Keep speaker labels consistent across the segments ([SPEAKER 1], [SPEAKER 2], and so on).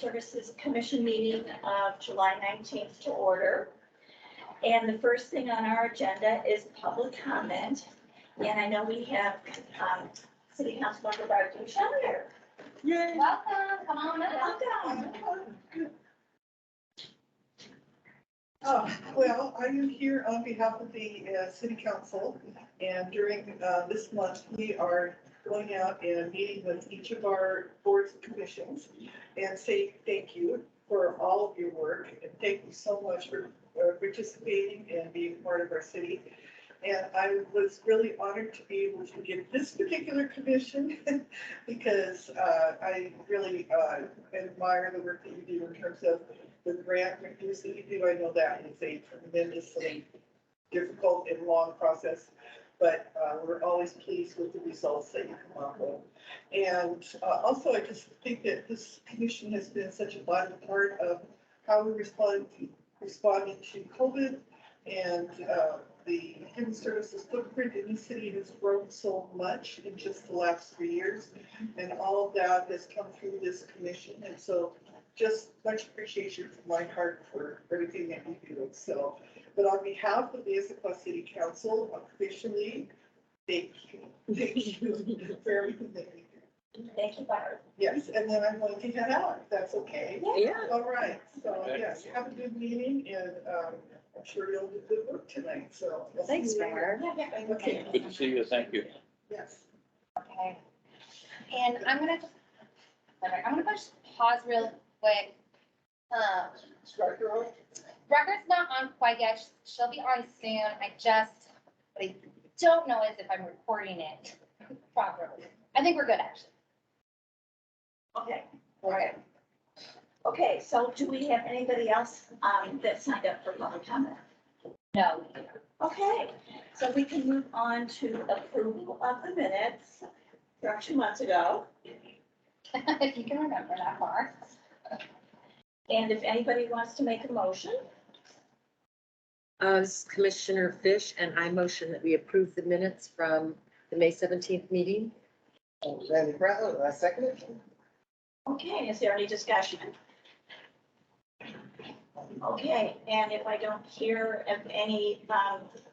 [SPEAKER 1] Services Commission meeting of July 19th to order. And the first thing on our agenda is public comment. And I know we have City Council Member Barb here.
[SPEAKER 2] Yay.
[SPEAKER 3] Welcome, come on
[SPEAKER 1] Welcome.
[SPEAKER 2] Well, I am here on behalf of the City Council, and during this month, we are going out and meeting with each of our boards and commissions and say thank you for all of your work, and thank you so much for participating and being part of our city. And I was really honored to be able to get this particular commission because I really admire the work that you do in terms of the grant reviews that you do. I know that is a tremendously difficult and long process, but we're always pleased with the results that you come up with. And also, I just think that this commission has been such a vital part of how we responded to COVID, and the human services footprint in the city has grown so much in just the last 3 years, and all of that has come through this commission. And so just much appreciation from my heart for everything that you do. So, but on behalf of the Issaquah City Council, officially, thank you for everything that you do.
[SPEAKER 1] Thank you, Barb.
[SPEAKER 2] Yes, and then I'm going to head out, if that's okay.
[SPEAKER 1] Yeah.
[SPEAKER 2] All right, so yes, have a good meeting, and I'm sure you'll do good work tonight, so. we'll see
[SPEAKER 1] Thanks,
[SPEAKER 2] you later.
[SPEAKER 1] Barb.
[SPEAKER 2] Okay,
[SPEAKER 4] Good to see you, thank you.
[SPEAKER 2] yes.
[SPEAKER 3] Okay. And I'm gonna push pause real quick.
[SPEAKER 2] Start your own.
[SPEAKER 3] Record's not on quite yet. She'll be on soon. What I don't know is if I'm recording it properly. I think we're good, actually.
[SPEAKER 1] Okay, all right. Okay, so do we have anybody else that signed up for public comment?
[SPEAKER 3] No.
[SPEAKER 1] Okay, so we can move on to approval of the minutes from 2 months ago.
[SPEAKER 3] If you can remember that far.
[SPEAKER 1] And if anybody wants to make a motion,
[SPEAKER 5] This is Commissioner Fish, and I motion that we approve the minutes from the May 17th meeting.
[SPEAKER 6] Randy Bratler, I second it.
[SPEAKER 1] okay, is there any discussion? Okay, and if I don't hear of any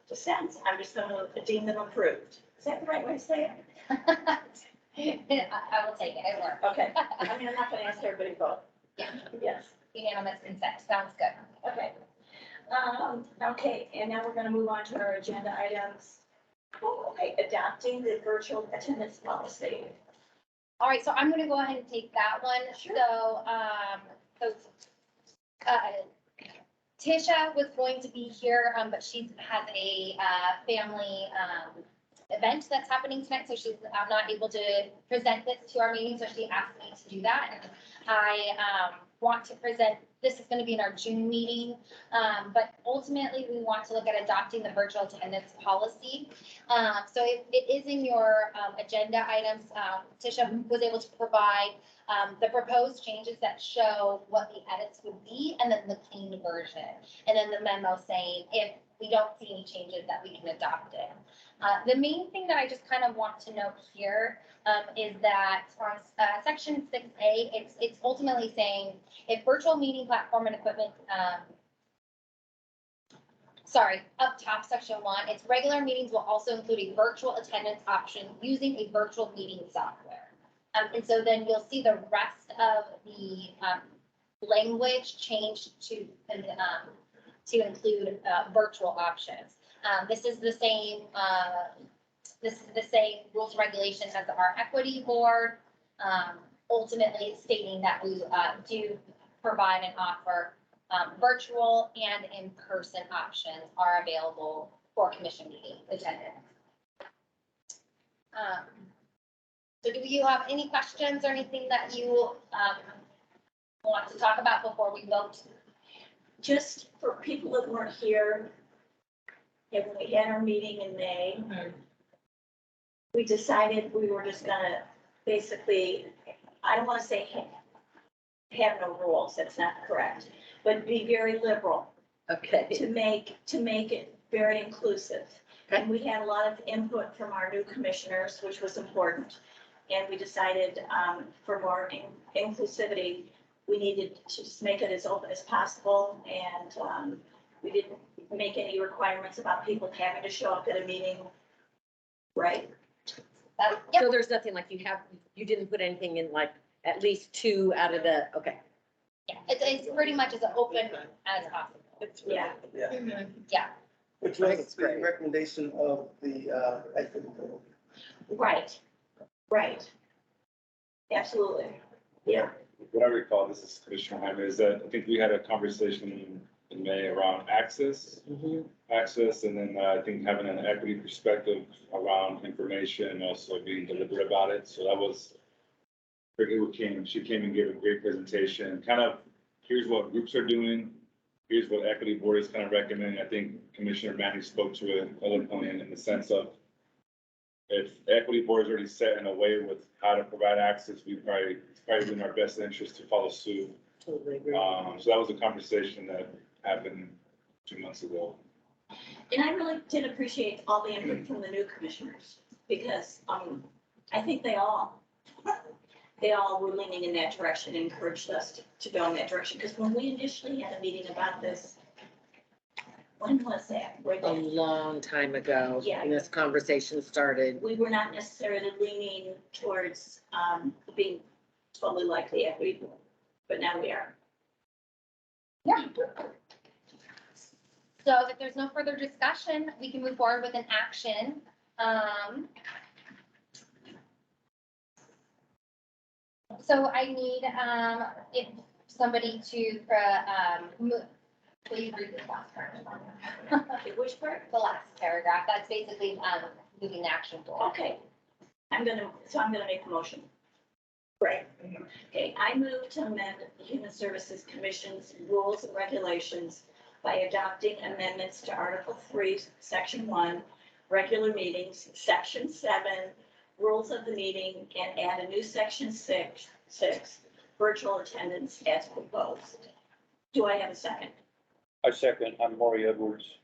[SPEAKER 1] dissents, I'm just going to deem them approved. Is that the right way to say it?
[SPEAKER 3] I will take it. It worked.
[SPEAKER 1] Okay, I mean, I'm not going to ask everybody to vote.
[SPEAKER 3] Yeah.
[SPEAKER 1] Yes,
[SPEAKER 3] Unanimous consent. Sounds good.
[SPEAKER 1] okay. Okay, and now we're going to move on to our agenda items. Oh, okay, adopting the virtual attendance policy.
[SPEAKER 3] All right, so I'm gonna go ahead and take that one.
[SPEAKER 1] Sure.
[SPEAKER 3] So, Tisha was going to be here, but she has a, family, event that's happening tonight, so she's not able to present this to our meeting, so she asked me to do that. And I, want to present, this is gonna be in our June meeting, but ultimately we want to look at adopting the virtual attendance policy. So it is in your agenda items. Tisha was able to provide the proposed changes that show what the edits would be, and then the clean version. And then the memo saying if we don't see any changes that we can adopt it. The main thing that I just kind of want to note here is that on section 6A, it's ultimately saying if virtual meeting platform and equipment, up top, section 1, its regular meetings will also include a virtual attendance option using a virtual meeting software. And so then you'll see the rest of the language changed to include virtual options. This is the same rules and regulations as our equity board, ultimately stating that we do provide and offer virtual and in-person options are available for commission meeting attendance. So do you have any questions or anything that you want to talk about before we vote?
[SPEAKER 1] Just for people that weren't here, when we had our meeting in May, we decided we were just gonna basically, I don't wanna say have no rules, that's not correct, but be very liberal
[SPEAKER 5] Okay.
[SPEAKER 1] to make it very inclusive. And we had a lot of input from our new commissioners, which was important. And we decided for more inclusivity, we needed to just make it as open as possible, and, we didn't make any requirements about people having to show up at a meeting, right?
[SPEAKER 3] Yep.
[SPEAKER 5] So there's nothing like you didn't put anything in like at least 2 out of the, okay.
[SPEAKER 3] Yeah, it's pretty much as open as possible.
[SPEAKER 1] Yeah.
[SPEAKER 3] Yeah,
[SPEAKER 6] Which
[SPEAKER 5] I think
[SPEAKER 6] was
[SPEAKER 5] it's
[SPEAKER 6] the
[SPEAKER 5] great.
[SPEAKER 6] recommendation of the, equity board.
[SPEAKER 1] Right. Absolutely. Yeah.
[SPEAKER 4] What I recall, this is Commissioner Hyman, is that I think we had a conversation in May around access, and then I think having an equity perspective around information and also being deliberate about it. So that was, I forget who came, she came and gave a great presentation, kind of, here's what groups are doing, here's what equity board is kind of recommending. I think Commissioner Manning spoke to it eloquently in the sense of, if the equity board is already set in a way with how to provide access, it's probably in our best interest to follow suit.
[SPEAKER 5] Totally agree.
[SPEAKER 4] So that was a conversation that happened 2 months ago.
[SPEAKER 1] And I really did appreciate all the input from the new commissioners, because, I think they all were leaning in that direction and encouraged us to go in that direction, because when we initially had a meeting about this, when was that?
[SPEAKER 5] A long time ago.
[SPEAKER 1] Yeah.
[SPEAKER 5] When this conversation started.
[SPEAKER 1] We were not necessarily leaning towards, being totally like the equity board, but now we are.
[SPEAKER 3] yeah. So if there's no further discussion, we can move forward with an action. So I need, if somebody to, please read this last part.
[SPEAKER 1] Which part?
[SPEAKER 3] The last paragraph, that's basically, moving the action forward.
[SPEAKER 1] Okay. I'm gonna make the motion. Right. Okay, I move to amend the Human Services Commission's rules and regulations by adopting amendments to Article 3, Section 1, regular meetings, Section 7, rules of the meeting, and add a new Section 6, virtual attendance as proposed. Do I have a second?
[SPEAKER 7] I second, I'm Maury Edwards.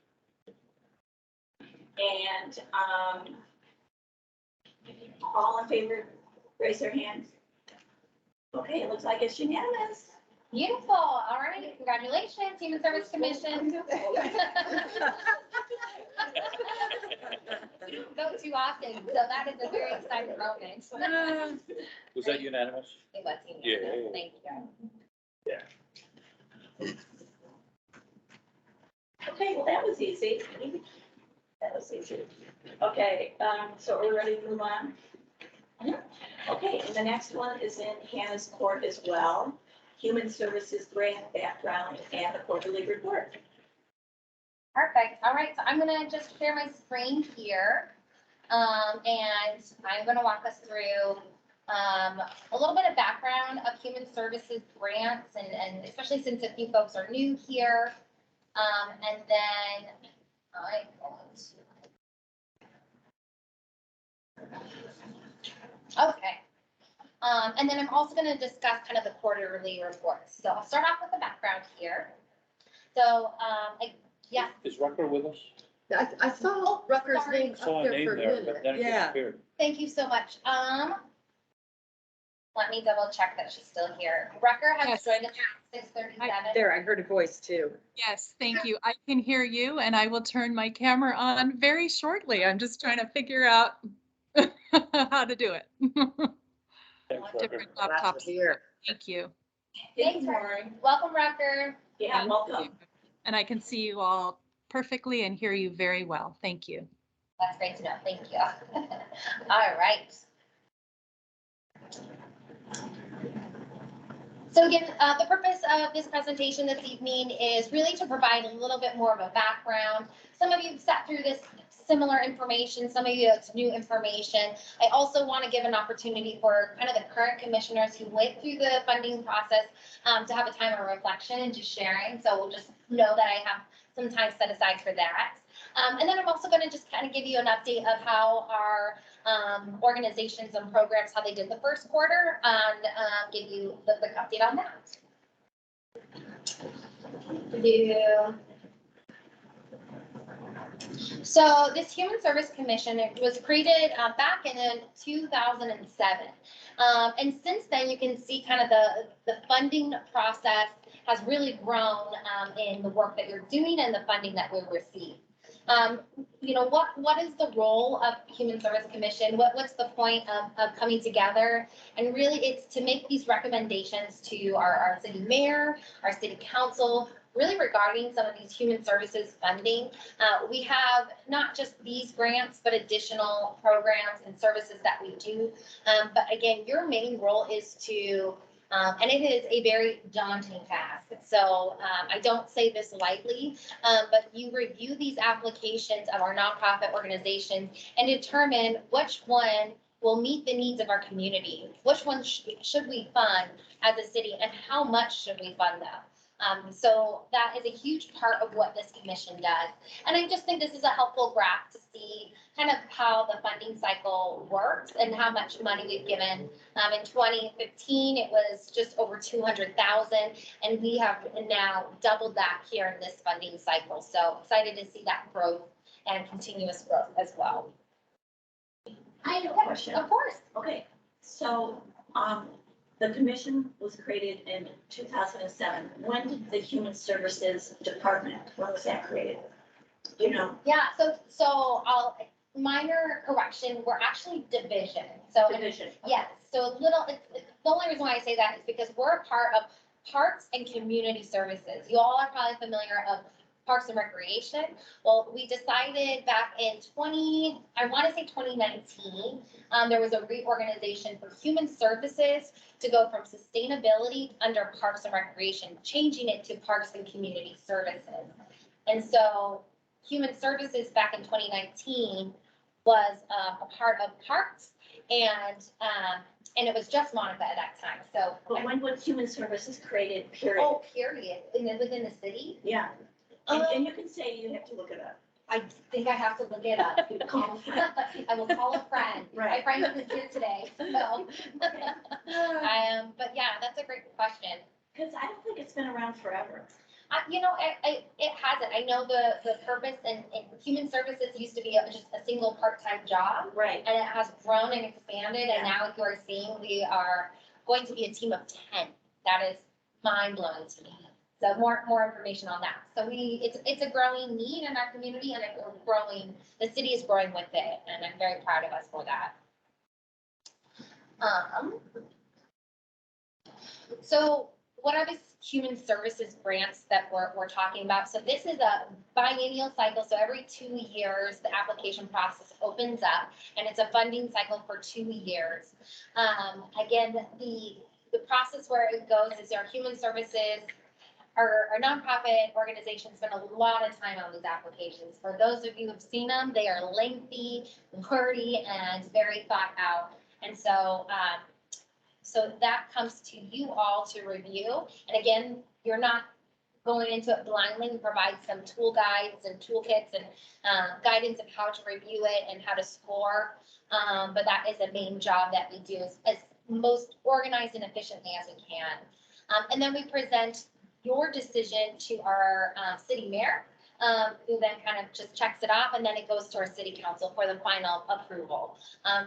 [SPEAKER 1] And, all in favor, raise their hands. Okay, it looks like it's unanimous.
[SPEAKER 3] Beautiful, all right, congratulations, Human Service Commission. We don't vote too often, so that is a very exciting moment.
[SPEAKER 7] Was that unanimous?
[SPEAKER 3] It was unanimous, thank you.
[SPEAKER 1] Okay, well, that was easy. That was easy. Okay, so are we ready to move on? Okay, and the next one is in Hannah's court as well. Human Services grant background and the quarterly report.
[SPEAKER 3] Perfect, all right, so I'm gonna just share my screen here. And I'm gonna walk us through, a little bit of background of Human Services grants and especially since a few folks are new here. And then I'm going to. Okay. And then I'm also going to discuss kind of the quarterly reports. So I'll start off with the background here. So, yeah.
[SPEAKER 7] Is Rucker with us?
[SPEAKER 5] I saw Rucker's
[SPEAKER 3] sorry.
[SPEAKER 5] name
[SPEAKER 7] Saw
[SPEAKER 5] up
[SPEAKER 7] a
[SPEAKER 5] there
[SPEAKER 7] name
[SPEAKER 5] for a
[SPEAKER 7] there, but
[SPEAKER 5] minute.
[SPEAKER 7] then it
[SPEAKER 5] Yeah.
[SPEAKER 7] disappeared.
[SPEAKER 3] Thank you so much. Let me double check that she's still here. Rucker has
[SPEAKER 8] Yes.
[SPEAKER 3] joined us at 6:37.
[SPEAKER 5] There, I heard a voice too.
[SPEAKER 8] Yes, thank you. I can hear you and I will turn my camera on very shortly. I'm just trying to figure out how to do it.
[SPEAKER 7] Thanks, Rucker.
[SPEAKER 8] Different
[SPEAKER 5] Glad you're
[SPEAKER 8] laptops.
[SPEAKER 5] here.
[SPEAKER 8] Thank you.
[SPEAKER 3] Thanks, Rucker. Welcome, Rucker.
[SPEAKER 1] Yeah,
[SPEAKER 8] Thank
[SPEAKER 1] welcome.
[SPEAKER 8] you. And I can see you all perfectly and hear you very well. Thank you.
[SPEAKER 3] That's great to know. Thank you. All right. So again, the purpose of this presentation this evening is really to provide a little bit more of a background. Some of you have sat through this similar information, some of you it's new information. I also want to give an opportunity for kind of the current commissioners who went through the funding process to have a time of reflection and just sharing. So we'll just know that I have some time set aside for that. And then I'm also going to just kind of give you an update of how our organizations and programs, how they did the first quarter, and give you the quick update on that. So this Human Service Commission, it was created back in 2007. And since then, you can see kind of the funding process has really grown in the work that you're doing and the funding that we receive. You know, what is the role of Human Service Commission? What's the point of coming together? And really, it's to make these recommendations to our city mayor, our city council, really regarding some of these human services funding. We have not just these grants, but additional programs and services that we do. But again, your main role is to, and it is a very daunting task. So I don't say this lightly, but you review these applications of our nonprofit organizations and determine which one will meet the needs of our community. Which one should we fund as a city, and how much should we fund them? So that is a huge part of what this commission does. And I just think this is a helpful graph to see kind of how the funding cycle works and how much money we've given. In 2015, it was just over 200,000, and we have now doubled that here in this funding cycle. So excited to see that growth and continuous growth as well.
[SPEAKER 1] I have a question.
[SPEAKER 3] Of course.
[SPEAKER 1] Okay, so, the commission was created in 2007. When did the Human Services Department, when was that created? You know,
[SPEAKER 3] Yeah, so I'll, minor correction, we're actually division. So
[SPEAKER 1] division.
[SPEAKER 3] yes, so the only reason why I say that is because we're a part of Parks and Community Services. You all are probably familiar of Parks and Recreation. Well, we decided back in 2019, there was a reorganization for human services to go from sustainability under Parks and Recreation, changing it to Parks and Community Services. And so human services back in 2019 was a part of Parks, and it was just Monica at that time. So,
[SPEAKER 1] But when was Human Services created, period?
[SPEAKER 3] oh, period, within the city.
[SPEAKER 1] Yeah, and you can say you have to look it up.
[SPEAKER 3] I think I have to look it up.
[SPEAKER 1] Call a friend.
[SPEAKER 3] I will call a friend. My
[SPEAKER 1] Right.
[SPEAKER 3] friend isn't here today, so. But yeah, that's a great question.
[SPEAKER 1] Because I don't think it's been around forever.
[SPEAKER 3] You know, it hasn't. I know the purpose and human services used to be just a single part-time job,
[SPEAKER 1] Right.
[SPEAKER 3] and it has grown and expanded, and now you are seeing we are going to be a team of 10. That is mind-blowing to me. So more information on that. So it's a growing need in our community, and the city is growing with it, and I'm very proud of us for that. So what are these human services grants that we're talking about? So this is a biennial cycle. So every 2 years, the application process opens up, and it's a funding cycle for 2 years. Again, the process where it goes is our human services, our nonprofit organizations spend a lot of time on these applications. For those of you who've seen them, they are lengthy, wordy, and very thought out. And so, so that comes to you all to review. And again, you're not going into it blindly. We provide some tool guides and toolkits and guidance of how to review it and how to score. But that is a main job that we do as most organized and efficiently as we can. And then we present your decision to our city mayor, who then kind of just checks it off, and then it goes to our city council for the final approval.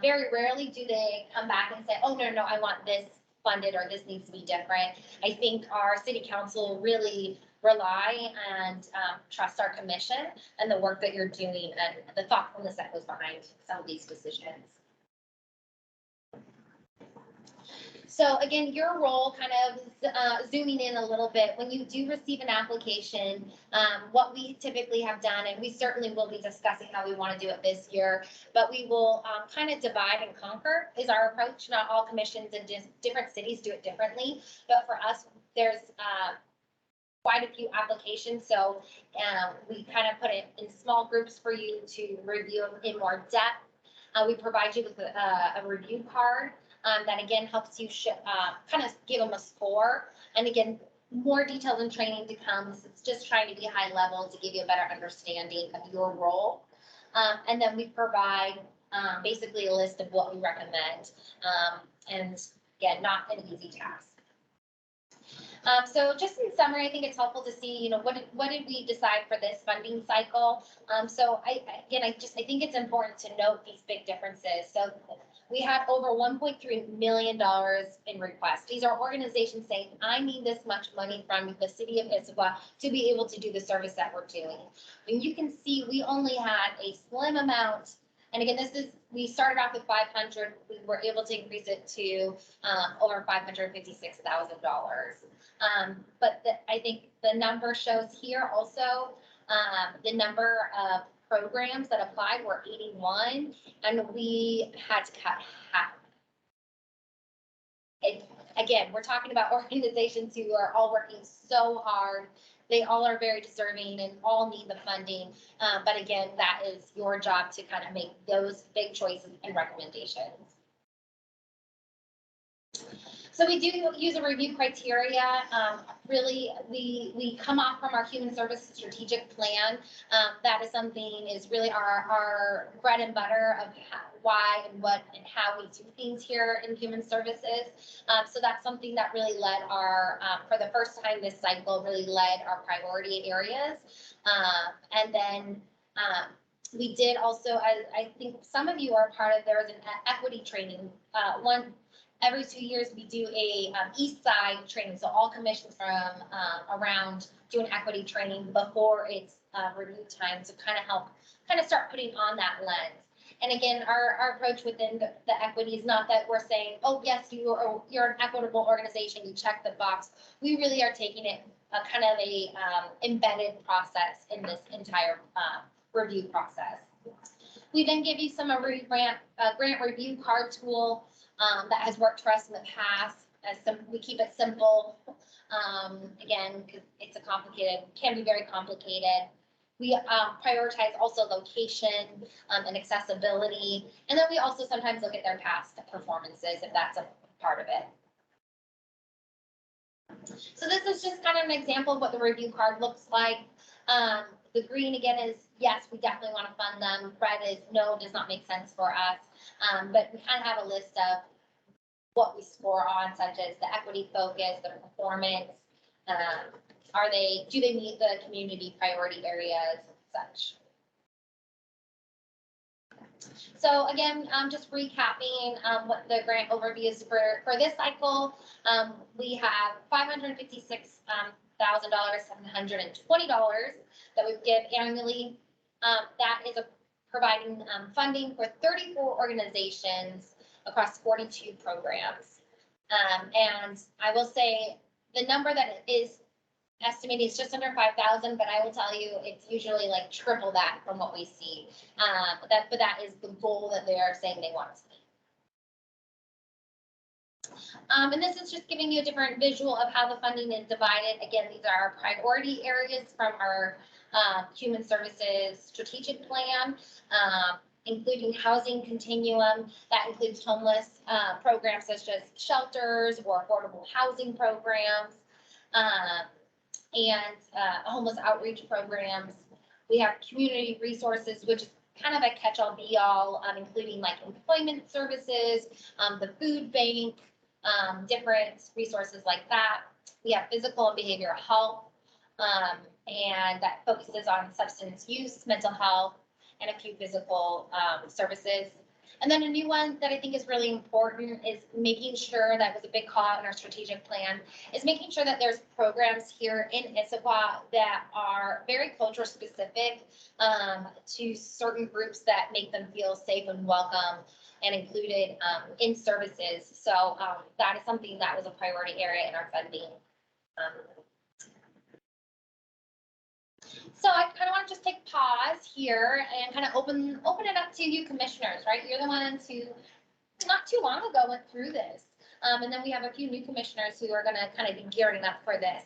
[SPEAKER 3] Very rarely do they come back and say, oh, no, I want this funded, or this needs to be different. I think our city council really rely and trust our commission and the work that you're doing and the thoughtfulness that goes behind some of these decisions. So again, your role, kind of zooming in a little bit, when you do receive an application, what we typically have done, and we certainly will be discussing how we want to do it this year, but we will kind of divide and conquer is our approach. Not all commissions in different cities do it differently, but for us, there's quite a few applications. So we kind of put it in small groups for you to review in more depth. We provide you with a review card. That again helps you kind of give them a score. And again, more details and training to come. It's just trying to be high level to give you a better understanding of your role. And then we provide basically a list of what we recommend. And again, not an easy task. So just in summary, I think it's helpful to see, what did we decide for this funding cycle? So I think it's important to note these big differences. So we had over $1.3 million in requests. These are organizations saying, I need this much money from the city of Issaquah to be able to do the service that we're doing. And you can see we only had a slim amount. And again, we started off with 500, we were able to increase it to over $556,000. But I think the number shows here also, the number of programs that applied were 81, and we had to cut half. Again, we're talking about organizations who are all working so hard. They all are very deserving and all need the funding. But again, that is your job to kind of make those big choices and recommendations. So we do use a review criteria. Really, we come off from our human services strategic plan. That is something is really our bread and butter of why and what and how we do things here in human services. So that's something that really led for the first time this cycle, really led our priority areas. And then we did also, I think some of you are part of, there was an equity training. Every 2 years, we do a East Side training. So all commissions from around do an equity training before it's review time to kind of start putting on that lens. And again, our approach within the equity is not that we're saying, oh, yes, you're an equitable organization, you check the box. We really are taking it kind of a embedded process in this entire review process. We then give you some grant review card tool that has worked for us in the past. We keep it simple, again, because it's can be very complicated. We prioritize also location and accessibility. And then we also sometimes look at their past performances if that's a part of it. So this is just kind of an example of what the review card looks like. The green again is, yes, we definitely want to fund them. Red is, no, does not make sense for us. But we kind of have a list of what we score on, such as the equity focus, the performance, do they meet the community priority areas, such. So again, just recapping what the grant overview is for this cycle. We have $556,720 that we give annually. That is providing funding for 34 organizations across 42 programs. And I will say the number that is estimated is just under 5,000, but I will tell you it's usually like triple that from what we see. But that is the goal that they are saying they want to see. And this is just giving you a different visual of how the funding is divided. Again, these are our priority areas from our human services strategic plan, including housing continuum. That includes homeless programs such as shelters or affordable housing programs, and homeless outreach programs. We have community resources, which is kind of a catch-all be-all, including like employment services, the food bank, different resources like that. We have physical and behavioral health, and that focuses on substance use, mental health, and a few physical services. And then a new one that I think is really important is making sure, that was a big call in our strategic plan, is making sure that there's programs here in Issaquah that are very culture specific to certain groups that make them feel safe and welcome and included in services. So that is something that was a priority area in our funding. So I kind of want to just take pause here and kind of open it up to you commissioners, right? You're the ones who not too long ago went through this. And then we have a few new commissioners who are going to kind of be gearing up for this.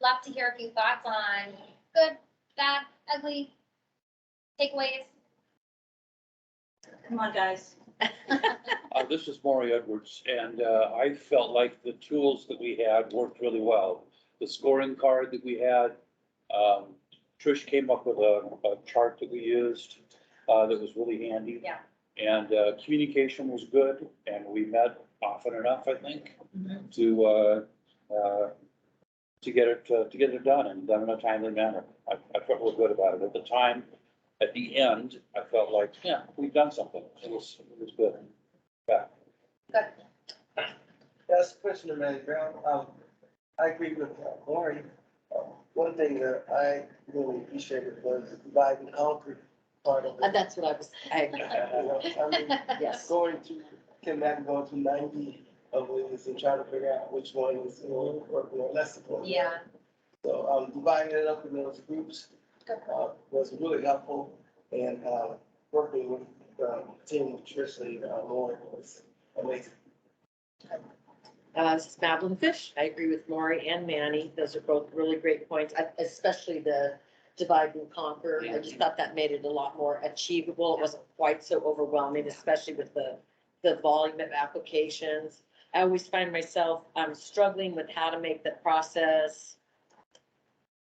[SPEAKER 3] Love to hear a few thoughts on good, bad, ugly takeaways.
[SPEAKER 1] Come on, guys.
[SPEAKER 7] This is Maury Edwards, and I felt like the tools that we had worked really well. The scoring card that we had, Trish came up with a chart that we used that was really handy.
[SPEAKER 3] Yeah.
[SPEAKER 7] And communication was good, and we met often enough, I think, to to get it done and done in a timely manner. I felt real good about it. At the time, at the end, I felt like, yeah, we've done something. It was good. Yeah.
[SPEAKER 3] Good.
[SPEAKER 6] That's a question to Manny Brown. I agree with Lori. One thing that I really appreciated was the divide and conquer part of it.
[SPEAKER 5] That's what I agree.
[SPEAKER 6] I mean,
[SPEAKER 5] Yes.
[SPEAKER 6] going to, can that go to 90 of these and try to figure out which one is more or less important.
[SPEAKER 3] Yeah.
[SPEAKER 6] So, dividing it up in those groups,
[SPEAKER 3] Good.
[SPEAKER 6] was really helpful, and, working with the team, especially, Lauren, was amazing.
[SPEAKER 5] This is Madeline Fish. I agree with Maury and Manny. Those are both really great points, especially the divide and conquer. I just thought that made it a lot more achievable. It wasn't quite so overwhelming, especially with the volume of applications. I always find myself, struggling with how to make the process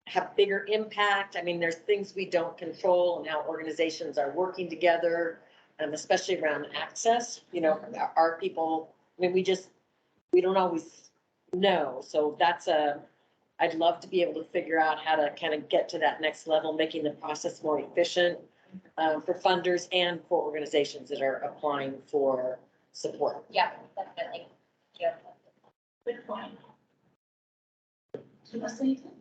[SPEAKER 5] have bigger impact. I mean, there's things we don't control and how organizations are working together, especially around access. You know, our people, I mean, we don't always know. So I'd love to be able to figure out how to kind of get to that next level, making the process more efficient for funders and for organizations that are applying for support.
[SPEAKER 3] Yeah, definitely. Yeah.
[SPEAKER 1] Good point. You want to say anything?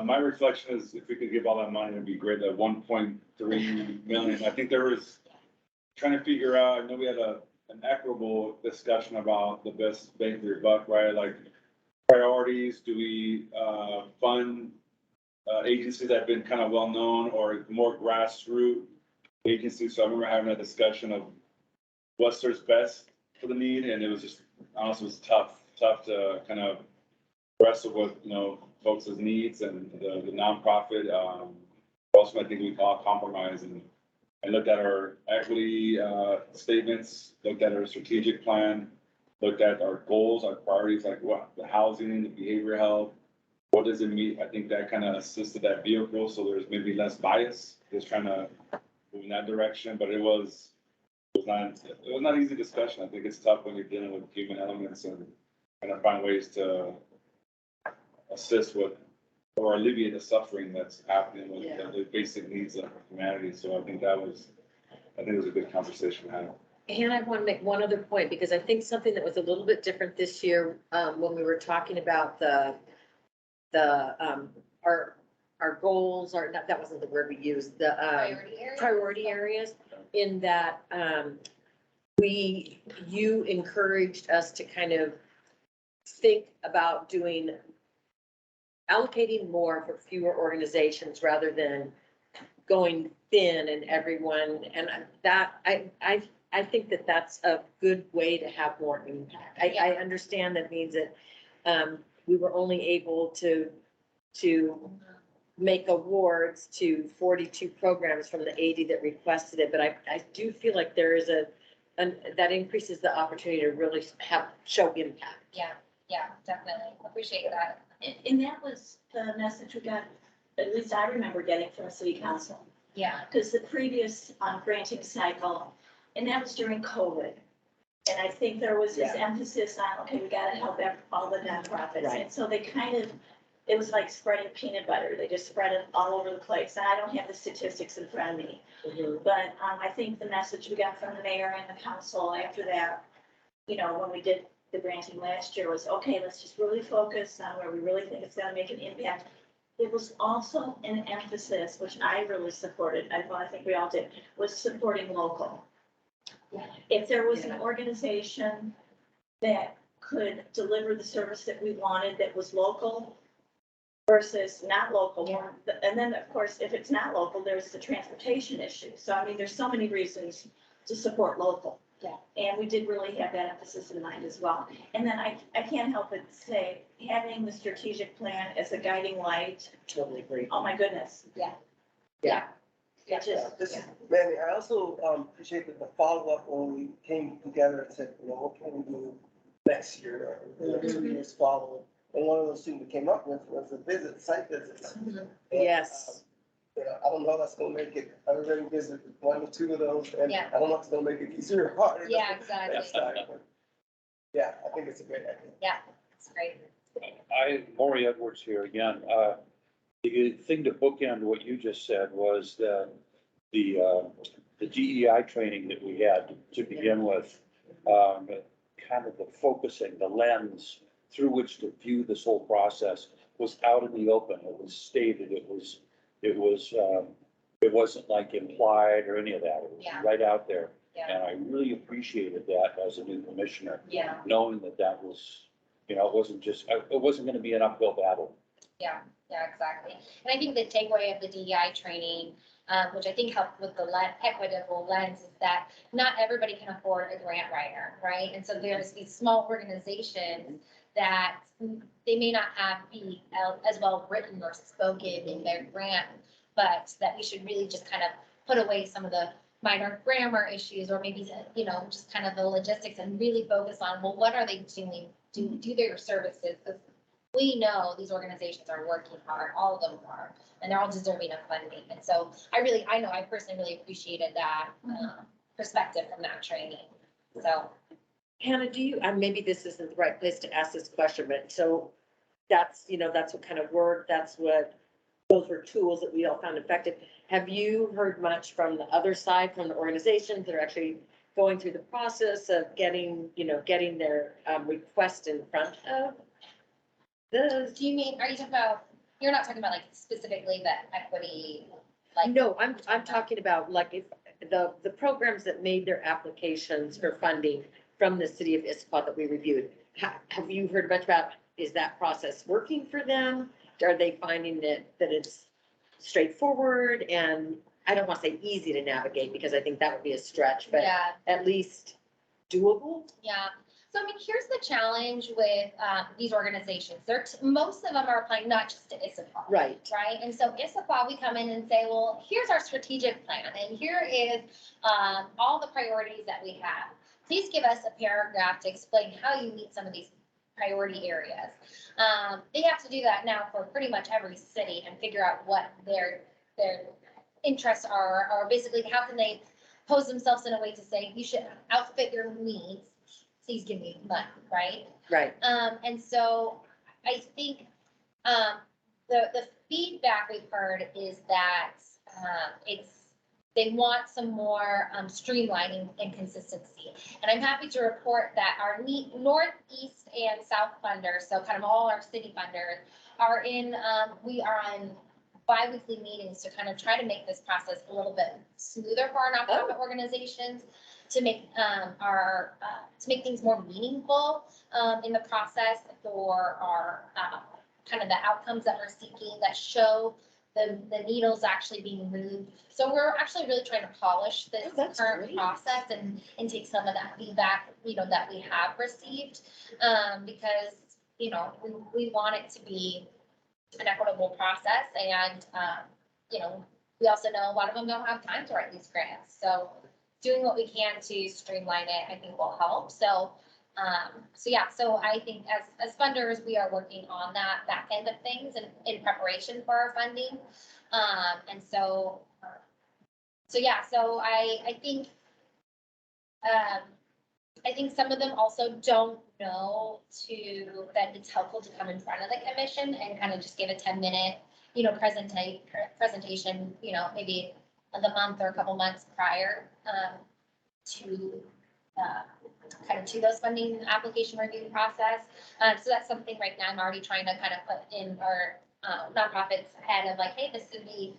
[SPEAKER 4] My reflection is if we could give all that money, it'd be great, that 1.3 million. I think there was trying to figure out, I know we had an equitable discussion about the best bang for your buck, right? Like priorities, do we fund agencies that have been kind of well-known or more grassroots agencies? So I remember having a discussion of what serves best for the need, and it was just, honestly, it was tough to kind of wrestle with, folks' needs and the nonprofit. Also, I think we all compromise and looked at our equity statements, looked at our strategic plan, looked at our goals, our priorities, like what, the housing, the behavioral health. What does it mean? I think that kind of assisted that vehicle, so there's maybe less bias, just trying to move in that direction, but it was not an easy discussion. I think it's tough when you're dealing with human elements and trying to find ways to assist with or alleviate the suffering that's happening with the basic needs of humanity. So I think it was a good conversation to have.
[SPEAKER 5] And I want to make one other point, because I think something that was a little bit different this year, when we were talking about our goals, that wasn't the word we used, the,
[SPEAKER 3] Priority area.
[SPEAKER 5] priority areas, in that, you encouraged us to kind of think about allocating more for fewer organizations rather than going thin and everyone, and that, I think that that's a good way to have more impact. I understand that means that, we were only able to make awards to 42 programs from the 80 that requested it, but I do feel like there is that increases the opportunity to really show impact.
[SPEAKER 3] Yeah, definitely. Appreciate that.
[SPEAKER 1] And that was the message we got, at least I remember getting from city council.
[SPEAKER 3] Yeah.
[SPEAKER 1] Because the previous granting cycle, and that was during COVID. And I think there was this emphasis on, okay, we gotta help all the nonprofits.
[SPEAKER 5] Right.
[SPEAKER 1] And so they it was like spreading peanut butter. They just spread it all over the place. And I don't have the statistics in front of me.
[SPEAKER 5] Mhm.
[SPEAKER 1] But I think the message we got from the mayor and the council after that, when we did the granting last year was, okay, let's just really focus on where we really think it's gonna make an impact. There was also an emphasis, which I really supported, I think we all did, was supporting local. If there was an organization that could deliver the service that we wanted that was local versus not local, and then, of course, if it's not local, there's the transportation issue. So, I mean, there's so many reasons to support local.
[SPEAKER 3] Yeah.
[SPEAKER 1] And we did really have that emphasis in mind as well. And then I can't help but say, having the strategic plan as a guiding light,
[SPEAKER 5] Totally agree.
[SPEAKER 1] oh my goodness.
[SPEAKER 5] Yeah.
[SPEAKER 1] It just,
[SPEAKER 6] This is, Manny, I also, appreciate the follow-up when we came together and said, what can we do next year or 2 years following? And one of those things we came up with was site visits. And,
[SPEAKER 5] Yes.
[SPEAKER 6] I don't know if that's gonna make it, I already visited 1 or 2 of those, and
[SPEAKER 3] Yeah.
[SPEAKER 6] I don't know if it's gonna make it easier or harder.
[SPEAKER 3] Yeah, exactly.
[SPEAKER 6] next time, but yeah, I think it's a great idea.
[SPEAKER 3] It's great.
[SPEAKER 7] Maury Edwards here again. The thing to bookend what you just said was the DEI training that we had to begin with. Kind of the focusing, the lens through which to view this whole process was out in the open. It was stated, it wasn't like implied or any of that. It was
[SPEAKER 3] Yeah.
[SPEAKER 7] right out there.
[SPEAKER 3] Yeah.
[SPEAKER 7] And I really appreciated that as a new commissioner,
[SPEAKER 3] Yeah,
[SPEAKER 7] knowing that was, it wasn't gonna be an uphill battle.
[SPEAKER 3] yeah, exactly. And I think the takeaway of the DEI training, which I think helped with the equitable lens, is that not everybody can afford a grant writer, right? And so there's these small organizations that they may not be as well written or spoken in their grant, but that we should really just kind of put away some of the minor grammar issues, or maybe, just kind of the logistics, and really focus on, well, what are they doing? Do their services? Because we know these organizations are working hard, all of them are, and they're all deserving of funding. And so I personally really appreciated that perspective from that training. So,
[SPEAKER 5] Hannah, maybe this isn't the right place to ask this question, but so that's what kind of work, those were tools that we all found effective. Have you heard much from the other side, from the organizations that are actually going through the process of getting their request in front of the?
[SPEAKER 3] do you mean, you're not talking about like specifically the equity? Like,
[SPEAKER 5] No, I'm talking about like if the programs that made their applications for funding from the city of Issaquah that we reviewed. Have you heard much about, is that process working for them? Are they finding that it's straightforward and, I don't want to say easy to navigate because I think that would be a stretch, but
[SPEAKER 3] yeah,
[SPEAKER 5] at least doable?
[SPEAKER 3] yeah. So, here's the challenge with these organizations. Most of them are applying not just to Issaquah.
[SPEAKER 5] Right.
[SPEAKER 3] Right, and so Issaquah, we come in and say, well, here's our strategic plan, and here is all the priorities that we have. Please give us a paragraph to explain how you meet some of these priority areas. They have to do that now for pretty much every city and figure out what their interests are, or basically how can they pose themselves in a way to say, you should outfit your needs, please give me money, right?
[SPEAKER 5] Right.
[SPEAKER 3] And so I think the feedback we've heard is that they want some more streamlining and consistency. And I'm happy to report that our northeast and south funders, so kind of all our city funders, we are on bi-weekly meetings to kind of try to make this process a little bit smoother for our nonprofit organizations, to make things more meaningful in the process for our kind of the outcomes that we're seeking, that show the needles actually being moved. So we're actually really trying to polish this current
[SPEAKER 5] great.
[SPEAKER 3] process and take some of that feedback, that we have received, because, we want it to be an equitable process. And, we also know a lot of them don't have time to write these grants. So doing what we can to streamline it, I think will help. So I think as funders, we are working on that back end of things and in preparation for our funding. I think some of them also don't know that it's helpful to come in front of the commission and kind of just give a 10-minute, presentation, maybe the month or a couple months prior to those funding application review process. So that's something right now I'm already trying to kind of put in our nonprofits head of like, hey, this would be,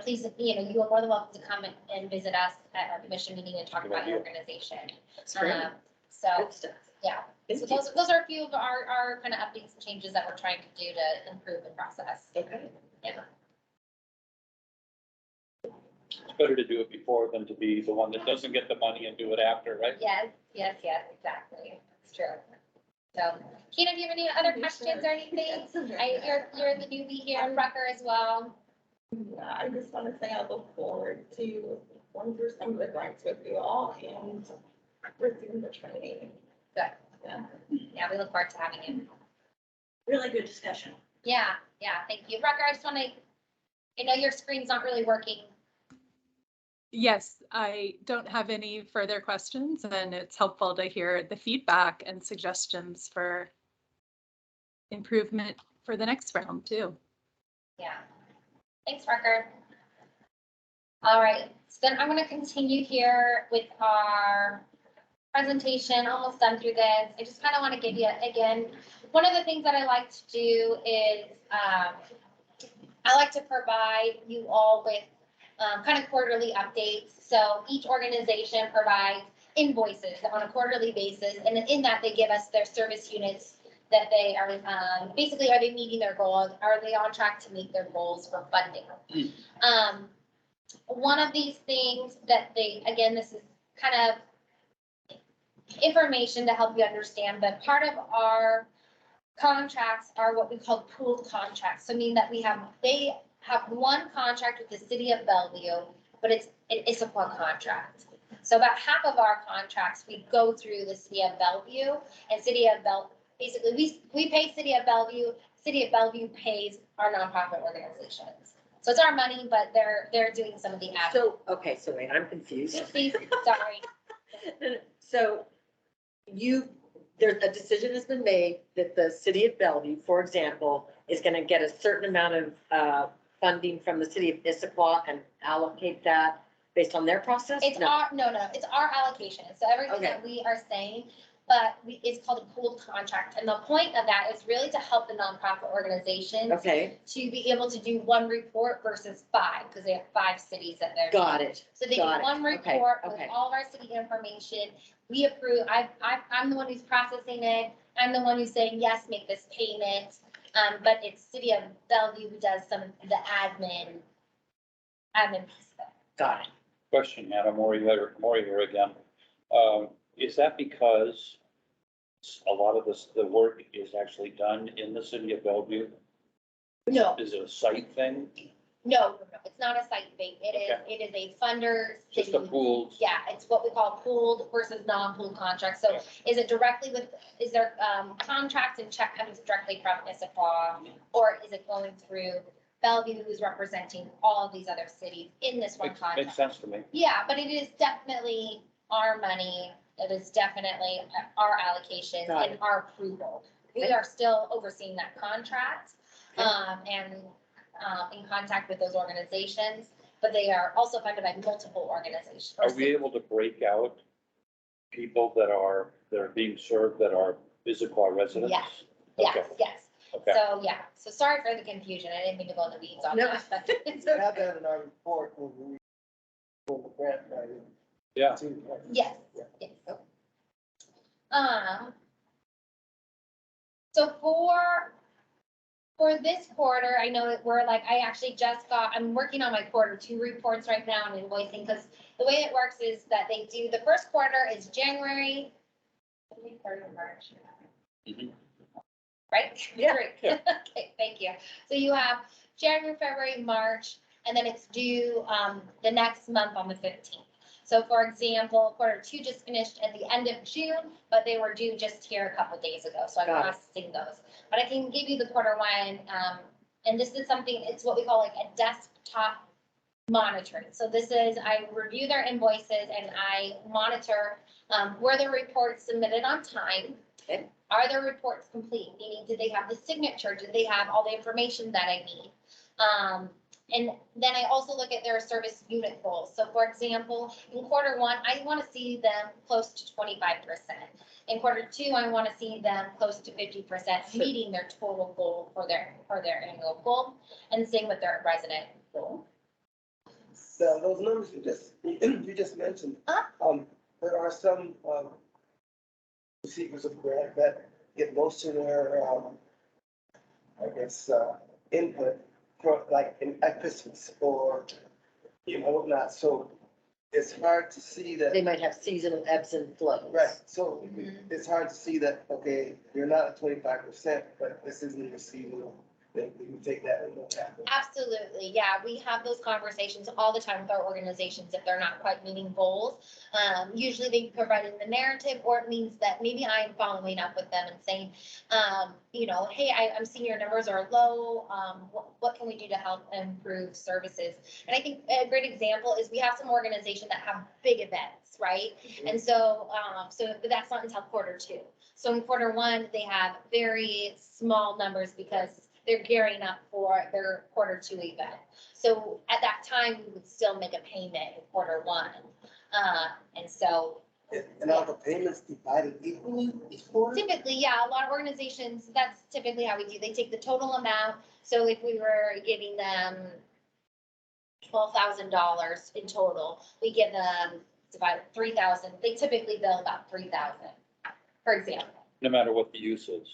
[SPEAKER 3] please, you are more than welcome to come and visit us at our commission meeting and talk about your organization.
[SPEAKER 5] That's great.
[SPEAKER 3] So,
[SPEAKER 5] Good stuff.
[SPEAKER 3] yeah. So those are a few of our kind of updates and changes that we're trying to do to improve the process.
[SPEAKER 5] Okay.
[SPEAKER 3] Yeah.
[SPEAKER 7] It's better to do it before than to be the one that doesn't get the money and do it after, right?
[SPEAKER 3] Yes, exactly. It's true. So, Keena, do you have any other questions or anything? You're the newbie here in Rucker as well.
[SPEAKER 9] Yeah, I just want to say I look forward to going through some of the grants with you all and receiving the training.
[SPEAKER 3] Good.
[SPEAKER 9] Yeah.
[SPEAKER 3] Yeah, we look forward to having you.
[SPEAKER 1] Really good discussion.
[SPEAKER 3] Yeah, thank you. Rucker, I just want to, I know your screen's not really working.
[SPEAKER 8] Yes, I don't have any further questions, and it's helpful to hear the feedback and suggestions for improvement for the next round too.
[SPEAKER 3] Yeah. Thanks, Rucker. All right, so then I'm gonna continue here with our presentation, almost done through this. I just kind of want to give you, again, one of the things that I like to do is, I like to provide you all with kind of quarterly updates. So each organization provides invoices on a quarterly basis, and in that they give us their service units that they are, basically, are they meeting their goals? Are they on track to meet their goals for funding? One of these things that they, again, this is kind of information to help you understand, but part of our contracts are what we call pooled contracts. So meaning that they have one contract with the city of Bellevue, but it's an Issaquah contract. So about half of our contracts, we go through the city of Bellevue, and basically we pay city of Bellevue pays our nonprofit organizations. So it's our money, but they're doing some of the admin.
[SPEAKER 5] So, okay, so wait, I'm confused.
[SPEAKER 3] Sorry.
[SPEAKER 5] So there's a decision has been made that the city of Bellevue, for example, is gonna get a certain amount of funding from the city of Issaquah and allocate that based on their process?
[SPEAKER 3] It's our allocation. So everything
[SPEAKER 5] Okay.
[SPEAKER 3] that we are saying, but it's called a pooled contract. And the point of that is really to help the nonprofit organizations
[SPEAKER 5] Okay,
[SPEAKER 3] to be able to do one report versus five, because they have 5 cities that they're.
[SPEAKER 5] got it.
[SPEAKER 3] So they
[SPEAKER 5] Got
[SPEAKER 3] do
[SPEAKER 5] it.
[SPEAKER 3] one
[SPEAKER 5] Okay,
[SPEAKER 3] report with
[SPEAKER 5] okay.
[SPEAKER 3] all of our city information. We approve, I'm the one who's processing it. I'm the one who's saying, yes, make this payment. But it's city of Bellevue who does some of the admin piece of it.
[SPEAKER 5] Got it.
[SPEAKER 7] Question, Hannah, Maury here again. Is that because a lot of the work is actually done in the city of Bellevue?
[SPEAKER 3] No,
[SPEAKER 7] Is it a site thing?
[SPEAKER 3] no, it's not a site thing. It is a funder.
[SPEAKER 7] Just a
[SPEAKER 3] city.
[SPEAKER 7] pooled?
[SPEAKER 3] Yeah, it's what we call pooled versus non-pooled contracts. So is it directly is there contracts and check comes directly from Issaquah? Or is it going through Bellevue, who's representing all of these other cities in this one
[SPEAKER 7] Makes
[SPEAKER 3] contract?
[SPEAKER 7] sense to me.
[SPEAKER 3] Yeah, but it is definitely our money. It is definitely our allocations
[SPEAKER 5] Got
[SPEAKER 3] and our approval. We are still overseeing that contract, and in contact with those organizations, but they are also funded by multiple organizations.
[SPEAKER 7] Are we able to break out people that are being served that are Issaquah residents?
[SPEAKER 3] Yes. Yes,
[SPEAKER 7] Okay.
[SPEAKER 3] yes.
[SPEAKER 7] Okay.
[SPEAKER 3] So, yeah, so sorry for the confusion. I didn't mean to go in the weeds on
[SPEAKER 5] No.
[SPEAKER 3] that, but it's
[SPEAKER 6] We
[SPEAKER 3] okay.
[SPEAKER 6] have that in our report when we, when the grant writing.
[SPEAKER 7] Yeah.
[SPEAKER 6] too.
[SPEAKER 3] Yes, yes. So for this quarter, I know that I'm working on my quarter 2 reports right now and invoicing, because the way it works is that they do, the first quarter is January, March.
[SPEAKER 7] Mhm.
[SPEAKER 3] Right?
[SPEAKER 5] Yeah.
[SPEAKER 3] Great.
[SPEAKER 7] Yeah.
[SPEAKER 3] Okay, thank you. So you have January, February, March, and then it's due the next month on the 15th. So for example, quarter 2 just finished at the end of June, but they were due just here a couple days ago, so I'm
[SPEAKER 5] Got it.
[SPEAKER 3] processing those. But I can give you the quarter 1, and this is something, it's what we call like a desktop monitoring. So this is, I review their invoices and I monitor, were the reports submitted on time?
[SPEAKER 5] Okay.
[SPEAKER 3] Are their reports complete? Meaning, did they have the signature? Did they have all the information that I need? And then I also look at their service unit goals. So for example, in quarter 1, I want to see them close to 25%. In quarter 2, I want to see them close to 50%, meeting their total goal for their annual goal, and same with their resident goal.
[SPEAKER 6] So those numbers you just mentioned, there are some, receivers of grant that get most of their, I guess, input from like at Christmas or, whatnot, so it's hard to see that.
[SPEAKER 5] They might have seasonal ebbs and flows.
[SPEAKER 6] Right, so
[SPEAKER 3] Mhm.
[SPEAKER 6] it's hard to see that, okay, you're not at 25%, but this isn't your seasonal, then we can take that into account.
[SPEAKER 3] Absolutely, yeah, we have those conversations all the time with our organizations if they're not quite meeting goals. Usually they provide in the narrative, or it means that maybe I'm following up with them and saying, hey, I'm seeing your numbers are low, what can we do to help improve services? And I think a great example is we have some organizations that have big events, right? And so, but that's not until quarter 2. So in Q1, they have very small numbers because they're gearing up for their Q2 event. So at that time, we would still make a payment in Q1. And so
[SPEAKER 6] And are the payments divided equally each quarter?
[SPEAKER 3] typically, yeah, a lot of organizations, that's typically how we do. They take the total amount. So if we were giving them $12,000 in total, we give them divided 3,000. They typically bill about 3,000, for example.
[SPEAKER 7] No matter what the use is.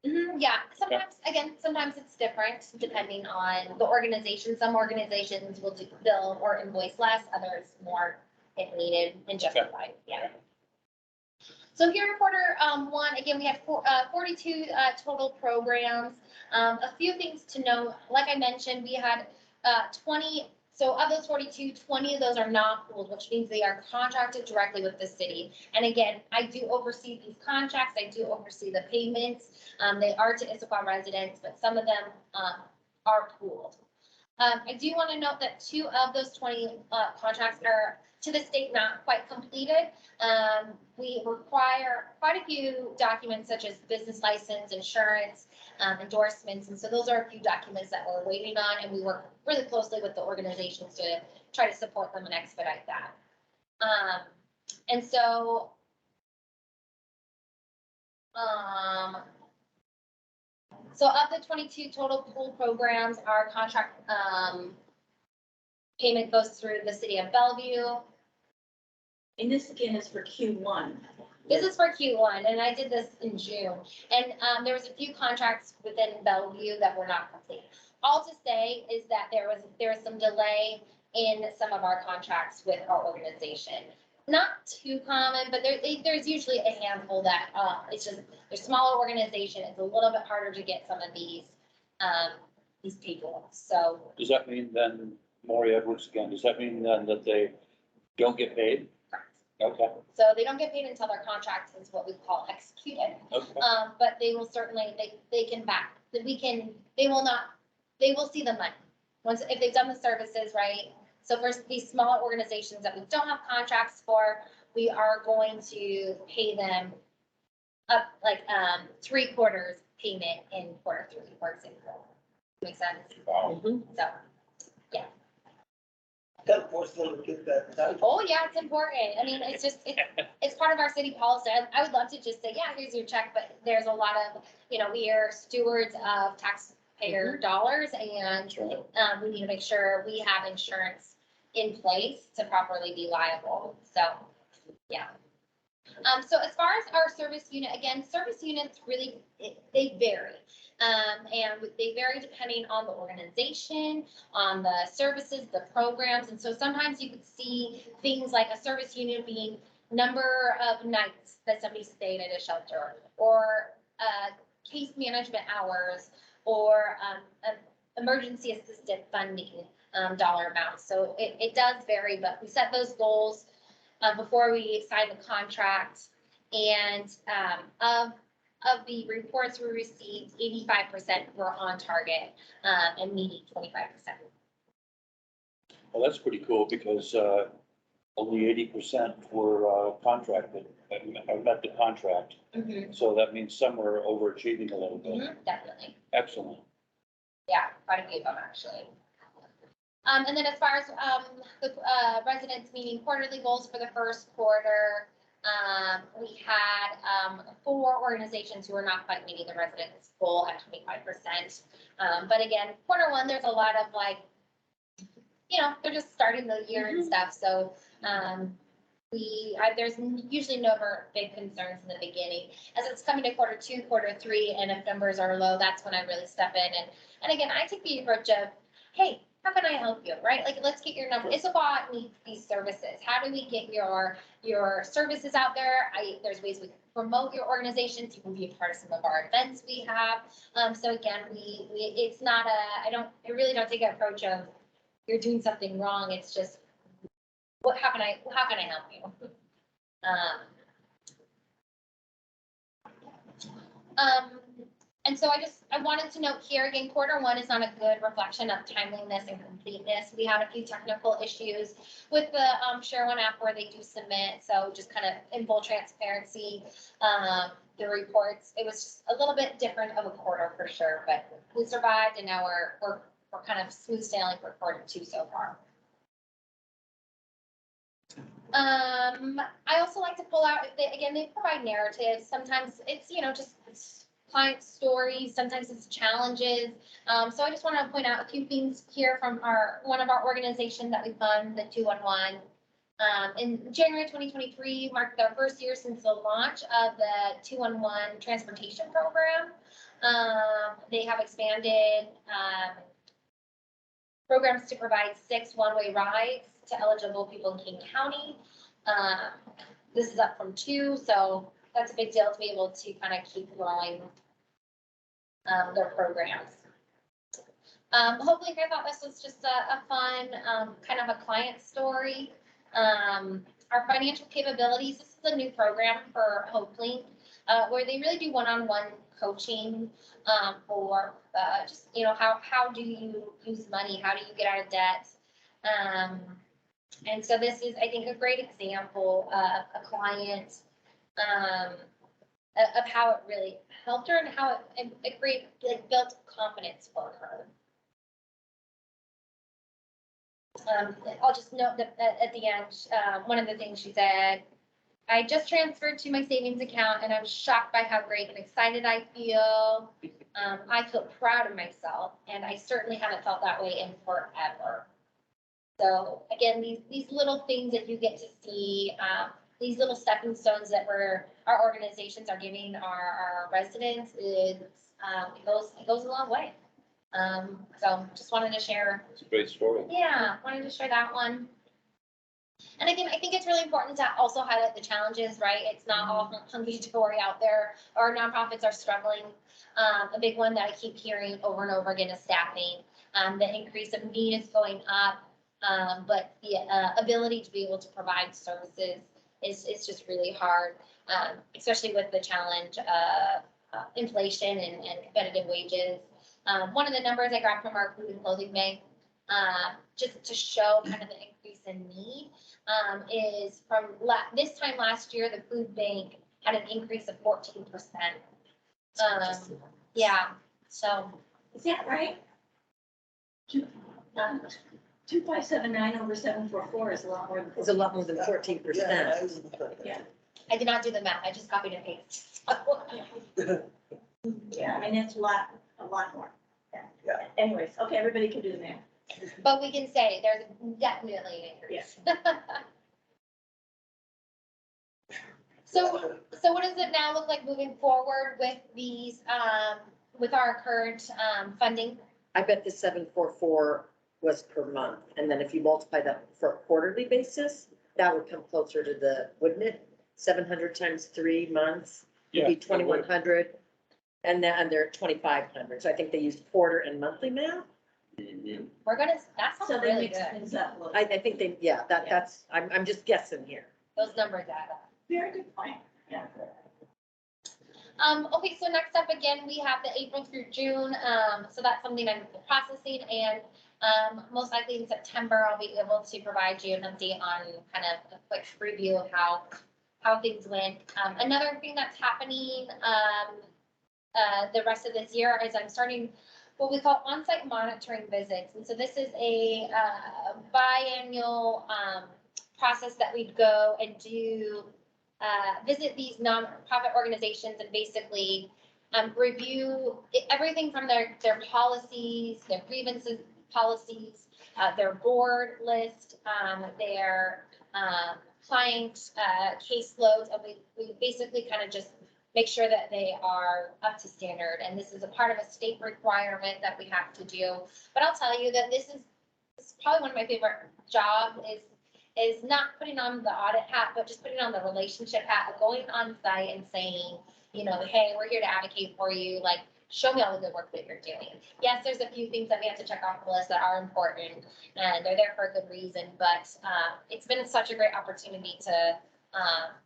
[SPEAKER 3] Yeah, sometimes it's different depending on the organization. Some organizations will bill or invoice less, others more if needed and justified, yeah. So here in Q1, again, we had 42 total programs. A few things to note, like I mentioned, we had 20, so of those 42, 20 of those are not pooled, which means they are contracted directly with the city. And again, I do oversee these contracts, I do oversee the payments. They are to Issaquah residents, but some of them are pooled. I do want to note that 2 of those 20 contracts are to the state not quite completed. We require quite a few documents such as business license, insurance, endorsements. And so those are a few documents that we're waiting on, and we work really closely with the organizations to try to support them and expedite that. And so, so of the 22 total pool programs, our contract payment goes through the city of Bellevue.
[SPEAKER 1] And this again is for Q1.
[SPEAKER 3] This is for Q1, and I did this in June. And there was a few contracts within Bellevue that were not complete. All to say is that there was some delay in some of our contracts with our organization. Not too common, but there's usually a handful that it's just they're smaller organization. It's a little bit harder to get some of these people. So
[SPEAKER 7] Does that mean then, Maury Edwards again, does that mean then that they don't get paid? Okay,
[SPEAKER 3] so they don't get paid until their contract is what we call executed.
[SPEAKER 7] okay.
[SPEAKER 3] But they will certainly, they will see the money. Once, if they've done the services, right? So for these smaller organizations that we don't have contracts for, we are going to pay them up like 3/4 payment in Q3, for example. Makes sense?
[SPEAKER 4] Wow.
[SPEAKER 3] So,
[SPEAKER 6] Kind of force them to get that done.
[SPEAKER 3] oh yeah, it's important. I mean, it's just, it's part of our city policy. I would love to just say, yeah, here's your check, but there's a lot of, we are stewards of taxpayer dollars, and
[SPEAKER 7] That's right.
[SPEAKER 3] we need to make sure we have insurance in place to properly be liable. So, yeah. So as far as our service unit, again, service units really, they vary. And they vary depending on the organization, on the services, the programs. And so sometimes you could see things like a service unit being number of nights that somebody stayed at a shelter, or case management hours, or emergency assistant funding dollar amounts. So it does vary, but we set those goals before we sign the contract. And of the reports we received, 85% were on target and meeting 25%.
[SPEAKER 7] Well, that's pretty cool because only 80% were contracted, and met the contract. So that means some were overachieving a little bit.
[SPEAKER 3] Definitely.
[SPEAKER 7] Excellent.
[SPEAKER 3] Yeah, quite a few of them actually. And then as far as the residents meeting quarterly goals for the first quarter, we had 4 organizations who were not quite meeting the residents' goal at 25%. But again, Q1, there's a lot of they're just starting the year and stuff. So there's usually never big concerns in the beginning. As it's coming to Q2, Q3, and if numbers are low, that's when I really step in. And again, I take the approach of, hey, how can I help you, right? Like, let's get your number. Issaquah needs these services. How do we get your services out there? There's ways we can promote your organizations. You can be a part of some of our events we have. So again, it's not I really don't take an approach of you're doing something wrong. It's just, how can I help you? And so I wanted to note here, again, Q1 is not a good reflection of timeliness and completeness. We had a few technical issues with the ShareOne app where they do submit, so just kind of in full transparency, the reports, it was just a little bit different of a quarter for sure, but we survived and now we're kind of smooth sailing for Q2 so far. I also like to pull out, they provide narratives. Sometimes it's, just it's client stories, sometimes it's challenges. So I just want to point out a few things here from one of our organizations that we fund, the 211. In January 2023 marked their first year since the launch of the 211 transportation program. They have expanded programs to provide 6 one-way rides to eligible people in King County. This is up from 2, so that's a big deal to be able to kind of keep growing their programs. Hopefully, I thought this was just a fun kind of a client story. Our financial capabilities, this is a new program for HopeLink, where they really do one-on-one coaching for just, how do you use money? How do you get out of debt? And so this is, I think, a great example of a client of how it really helped her and how it built confidence for her. I'll just note that at the end, one of the things she said, I just transferred to my savings account and I'm shocked by how great and excited I feel. I feel proud of myself and I certainly haven't felt that way in forever. So again, these little things that you get to see, these little stepping stones that our organizations are giving our residents, it goes a long way. So just wanted to share.
[SPEAKER 7] It's a great story.
[SPEAKER 3] Yeah, wanted to share that one. And again, I think it's really important to also highlight the challenges, right? It's not all hunky-dory out there. Our nonprofits are struggling. A big one that I keep hearing over and over again is staffing. The increase of need is going up, but the ability to be able to provide services is just really hard, especially with the challenge of inflation and competitive wages. One of the numbers I grabbed from our food and clothing bank, just to show kind of the increase in need, is from this time last year, the food bank had an increase of 14%. Yeah, so.
[SPEAKER 1] Is that right? 2579 over 744 is a lot more than.
[SPEAKER 5] It's a lot more than 14%.
[SPEAKER 1] Yeah.
[SPEAKER 3] I did not do the math, I just copied and pasted.
[SPEAKER 1] Yeah, I mean, it's a lot more. Yeah. Anyways, okay, everybody can do the math.
[SPEAKER 3] But we can say there's definitely an increase. So what does it now look like moving forward with these, with our current funding?
[SPEAKER 5] I bet the 744 was per month, and then if you multiply that for a quarterly basis, that would come closer to wouldn't it? 700 times 3 months would
[SPEAKER 4] Yeah,
[SPEAKER 5] be
[SPEAKER 4] it would.
[SPEAKER 5] 2,100, and they're at 2,500. So I think they used quarter and monthly math.
[SPEAKER 3] We're gonna, that
[SPEAKER 1] So
[SPEAKER 3] sounds
[SPEAKER 1] they
[SPEAKER 3] really
[SPEAKER 1] mix
[SPEAKER 3] good.
[SPEAKER 1] things up a little.
[SPEAKER 5] I think that's, I'm just guessing here.
[SPEAKER 3] Those numbers add up.
[SPEAKER 1] Very good point. Yeah.
[SPEAKER 3] Okay, so next up again, we have the April through June. So that's something I'm processing, and most likely in September, I'll be able to provide you an update on kind of a quick review of how things went. Another thing that's happening the rest of this year is I'm starting what we call on-site monitoring visits. And so this is a biannual process that we'd go and do visit these nonprofit organizations and basically review everything from their policies, their grievances policies, their board list, their client caseloads, and we basically kind of just make sure that they are up to standard. And this is a part of a state requirement that we have to do. But I'll tell you that this is probably one of my favorite jobs is not putting on the audit hat, but just putting on the relationship hat, going on site and saying, hey, we're here to advocate for you. Like, show me all the good work that you're doing. Yes, there's a few things that we have to check off the list that are important and they're there for a good reason, but it's been such a great opportunity to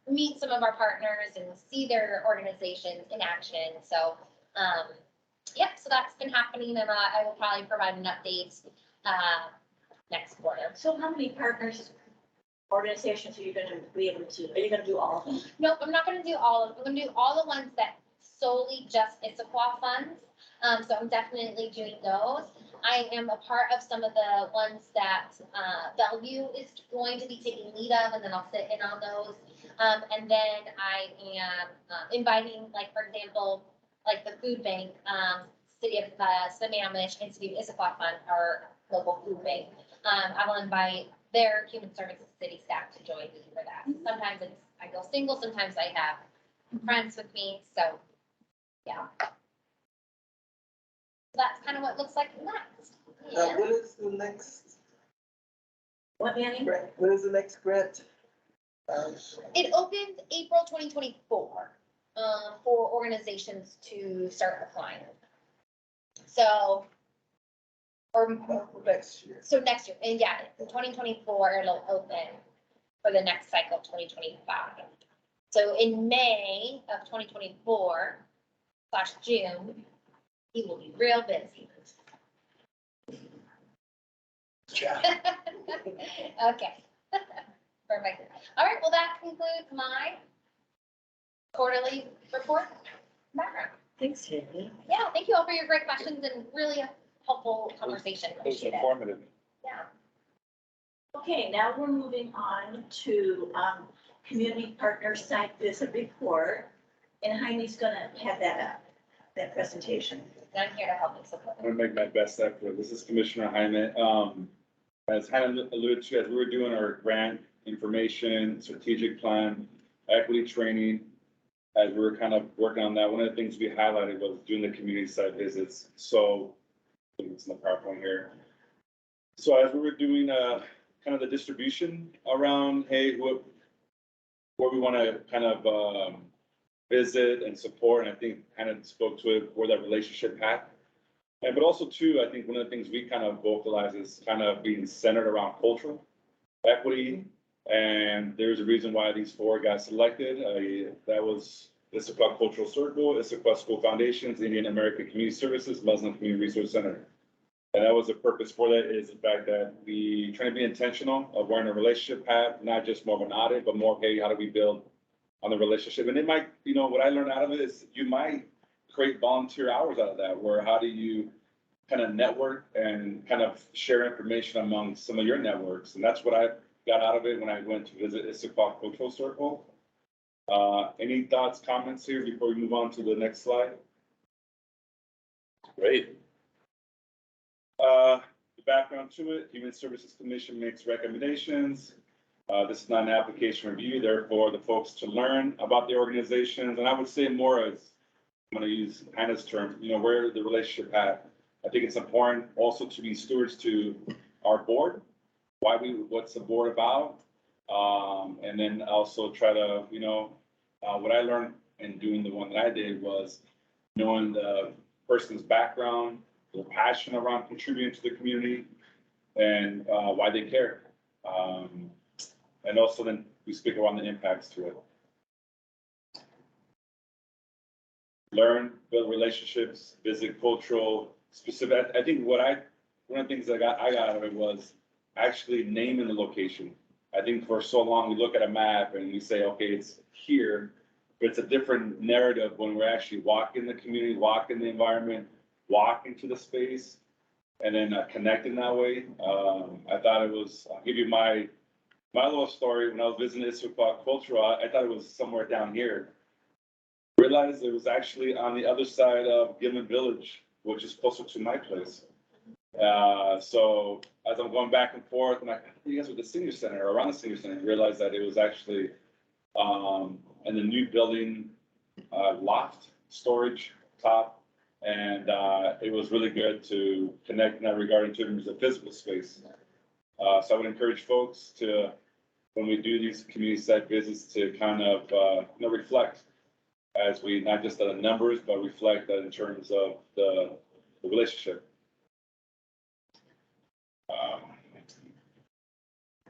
[SPEAKER 3] meet some of our partners and see their organizations in action. So Yep, so that's been happening and I will probably provide an update, next quarter.
[SPEAKER 1] So how many partners, organizations are you gonna be able to, are you gonna do all of them?
[SPEAKER 3] Nope, I'm not gonna do all of them. I'm gonna do all the ones that solely just Issaquah funds. So I'm definitely doing those. I am a part of some of the ones that, Bellevue is going to be taking lead of, and then I'll sit in on those. And then I am, inviting, like, for example, like the food bank, city of, Sammamish and city of Issaquah fund, our local food bank. I will invite their human services city staff to join me for that. Sometimes it's, I go single, sometimes I have friends with me, so, yeah. That's kind of what it looks like next. Yeah.
[SPEAKER 6] When is the next
[SPEAKER 1] What, Manny?
[SPEAKER 6] grant? When is the next grant?
[SPEAKER 3] It opens April 2024, for organizations to start applying. So, or
[SPEAKER 6] Next year.
[SPEAKER 3] so next year, and yeah, in 2024, it'll open for the next cycle, 2025. So in May of 2024/June, he will be real busy. Okay. Perfect. All right, well, that concludes my quarterly report. Background.
[SPEAKER 5] Thanks, Tammy.
[SPEAKER 3] Yeah, thank you all for your great questions and really helpful conversation.
[SPEAKER 7] It was
[SPEAKER 3] Appreciate it.
[SPEAKER 7] informative.
[SPEAKER 3] Yeah.
[SPEAKER 1] Okay, now we're moving on to, community partner site visit report. And Heidi's gonna have that presentation.
[SPEAKER 3] I'm here to help you support.
[SPEAKER 4] I'm gonna make my best effort. This is Commissioner Jaime. As Hannah alluded to, as we were doing our grant information, strategic plan, equity training, as we were kind of working on that, one of the things we highlighted was doing the community site visits. So, it's in the PowerPoint here. So as we were doing, kind of the distribution around, hey, where we want to kind of, visit and support, and I think kind of spoke to it, where that relationship had. And but also too, I think one of the things we kind of vocalize is kind of being centered around cultural equity. And there's a reason why these four got selected. That was Issaquah Cultural Circle, Issaquah School Foundations, Indian American Community Services, Muslim Community Resource Center. And that was the purpose for that, is the fact that we trying to be intentional of wearing a relationship path, not just more of an audit, but more, hey, how do we build on the relationship? And it might, what I learned out of it is you might create volunteer hours out of that, where how do you kind of network and kind of share information among some of your networks? And that's what I got out of it when I went to visit Issaquah Cultural Circle. Any thoughts, comments here before we move on to the next slide?
[SPEAKER 7] Great.
[SPEAKER 4] The background to it, Human Services Commission makes recommendations. This is not an application review, therefore the folks to learn about the organizations. And I would say more as, I'm gonna use Hannah's term, where the relationship at. I think it's important also to be stewards to our board, what's the board about? And then also try to, what I learned in doing the one that I did was knowing the person's background, their passion around contributing to the community, and why they care. And also then we speak around the impacts to it. Learn, build relationships, visit cultural, specific. I think one of the things I got out of it was actually naming the location. I think for so long we look at a map and we say, okay, it's here, but it's a different narrative when we're actually walking the community, walking the environment, walking to the space, and then connecting that way. I thought it was, I'll give you my little story. When I was visiting Issaquah Cultural, I thought it was somewhere down here. Realized it was actually on the other side of Gilman Village, which is closer to my place. So as I'm going back and forth, I'm like, you guys were the senior center, or around the senior center, I realized that it was actually in the new building, loft storage top. And it was really good to connect in that regard in terms of physical space. So I would encourage folks to, when we do these community site visits, to kind of reflect, as we not just the numbers, but reflect that in terms of the relationship.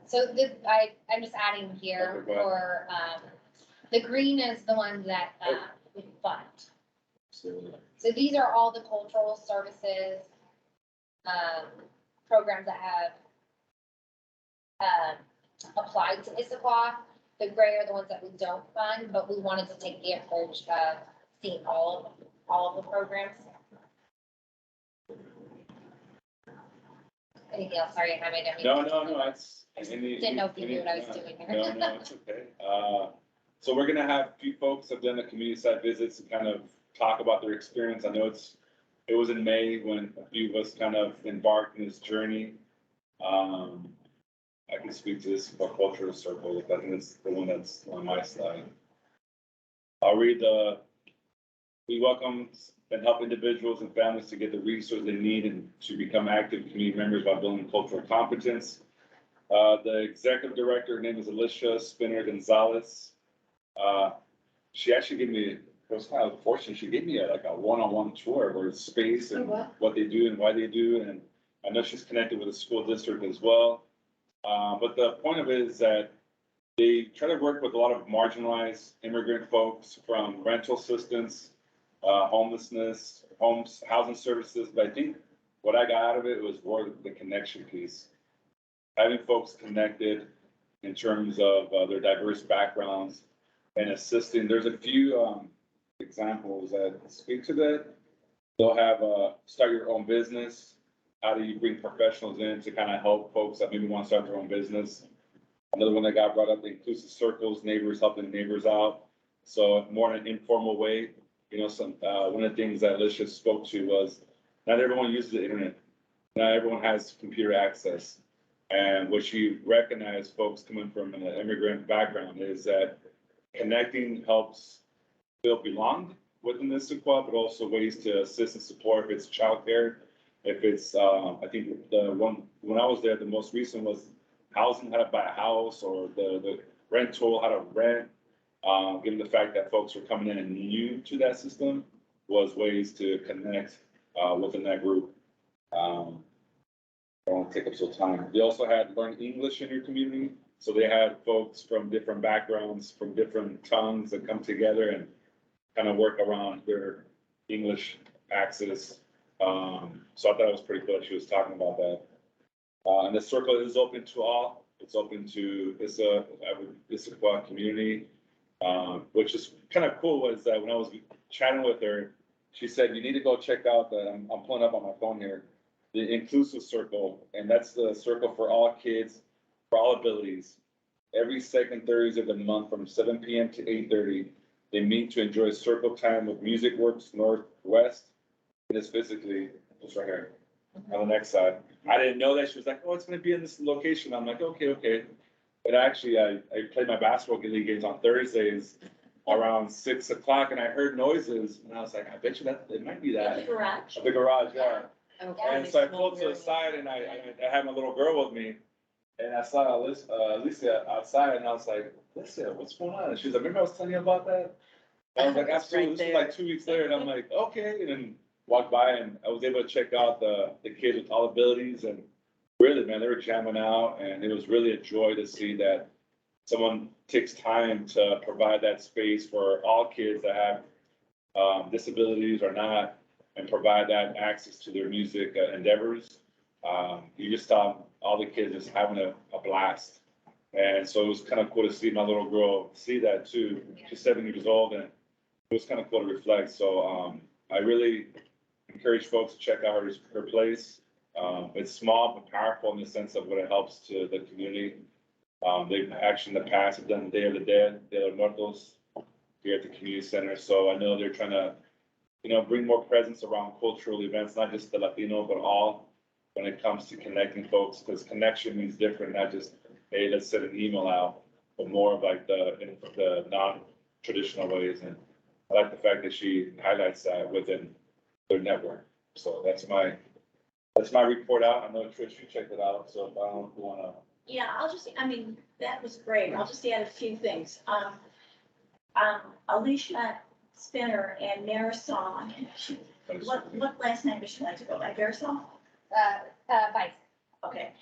[SPEAKER 3] So I'm just adding here
[SPEAKER 4] Okay, go ahead.
[SPEAKER 3] for, the green is the one that, we fund. So these are all the cultural services, programs that have, applied to Issaquah. The gray are the ones that we don't fund, but we wanted to take the approach of seeing all of the programs. Anything else? Sorry, I might have.
[SPEAKER 4] No, that's.
[SPEAKER 3] Didn't know if you knew what I was doing here.
[SPEAKER 4] No, it's okay. So we're gonna have a few folks have done the community site visits and kind of talk about their experience. I know it was in May when a few of us kind of embarked in this journey. I can speak to this about cultural circle. I think it's the one that's on my slide. I'll read we welcome and help individuals and families to get the resources they need and to become active community members by building cultural competence. The executive director, her name is Alicia Spinner Gonzalez. She actually gave me, it was kind of fortunate, she gave me like a one-on-one tour of her space and what they do and why they do. And I know she's connected with the school district as well. But the point of it is that they try to work with a lot of marginalized immigrant folks from rental assistance, homelessness, housing services. But I think what I got out of it was more the connection piece. Having folks connected in terms of their diverse backgrounds and assisting. There's a few examples that speak to that. They'll have start your own business. How do you bring professionals in to kind of help folks that maybe want to start their own business? Another one that got brought up, the inclusive circles, neighbors helping neighbors out. So more in an informal way. You know, one of the things that Alicia spoke to was not everyone uses the internet. Not everyone has computer access. And what she recognized, folks coming from an immigrant background, is that connecting helps feel belonged within this Issaquah, but also ways to assist and support if it's childcare. If it's, I think the one, when I was there, the most recent was housing, how to buy a house, or the rental, how to rent. Given the fact that folks were coming in and new to that system, was ways to connect within that group. I won't take up so time. They also had learn English in your community. So they had folks from different backgrounds, from different tongues that come together and kind of work around their English access. So I thought it was pretty cool. She was talking about that. And the circle is open to all. It's open to Issaquah community, which is kind of cool. Was that when I was chatting with her, she said, you need to go check out I'm pulling up on my phone here, the inclusive circle. And that's the circle for all kids, for all abilities. Every second Thursday of the month from 7 p.m. to 8:30, they meet to enjoy circle time with Music Works Northwest. And it's physically just right here on the next side. I didn't know that. She was like, oh, it's going to be in this location. I'm like, okay. But actually, I played my basketball league games on Thursdays around 6 o'clock, and I heard noises, and I was like, I bet you that it might be
[SPEAKER 1] At the
[SPEAKER 4] that.
[SPEAKER 1] garage.
[SPEAKER 4] The garage, yeah.
[SPEAKER 5] Okay.
[SPEAKER 4] And so I pulled to the side, and I had my little girl with me, and I saw Alicia outside, and I was like, Alicia, what's going on? And she was like, remember I was telling you about that? And I was like,
[SPEAKER 5] That's
[SPEAKER 4] absolutely.
[SPEAKER 5] right
[SPEAKER 4] This was
[SPEAKER 5] there.
[SPEAKER 4] like 2 weeks later, and I'm like, okay. And then walked by, and I was able to check out the kids with all abilities, and really, man, they were jamming out, and it was really a joy to see that someone takes time to provide that space for all kids that have disabilities or not, and provide that access to their music endeavors. You just saw all the kids just having a blast. And so it was kind of cool to see my little girl see that too. She's 7 years old, and it was kind of cool to reflect. So I really encourage folks to check out her place. It's small but powerful in the sense of what it helps to the community. They've actually in the past have done Day of the Dead, Dia de los Muertos here at the community center. So I know they're trying to, bring more presence around cultural events, not just the Latino, but all when it comes to connecting folks, because connection means different, not just, hey, let's send an email out, but more of like the non-traditional ways. And I like the fact that she highlights that within their network. So that's my report out. I know Trish, you checked it out, so if I don't want to.
[SPEAKER 1] Yeah, that was great. I'll just add a few things. Alicia Spinner and Marisol, what last name does she like to go by? Marisol?
[SPEAKER 3] Vice.
[SPEAKER 1] Okay.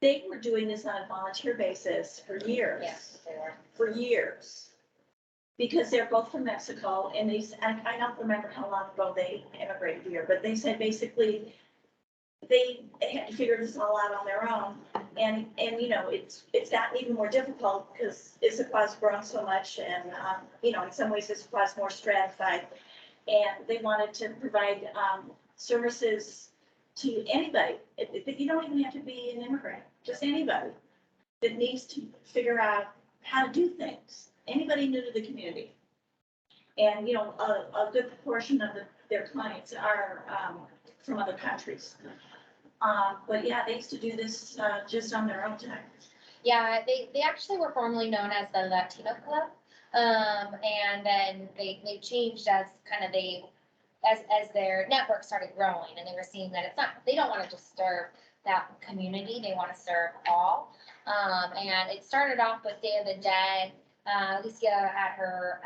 [SPEAKER 1] They were doing this on a volunteer basis for years.
[SPEAKER 3] Yes, they were.
[SPEAKER 1] For years. because they're both from Mexico, and I don't remember how long ago they immigrated here, but they said basically they had to figure this all out on their own. And, you know, it's gotten even more difficult because Issaquah's grown so much and, you know, in some ways Issaquah's more stratified. And they wanted to provide, services to anybody. You don't even have to be an immigrant, just anybody that needs to figure out how to do things. Anybody new to the community. And, you know, a good proportion of their clients are, from other countries. But yeah, they used to do this, just on their own time.
[SPEAKER 3] Yeah, they actually were formerly known as the Latino Club. And then they changed as kind of as their network started growing and they were seeing that they don't want to just serve that community, they want to serve all. And it started off with Day of the Dead. Alicia had her,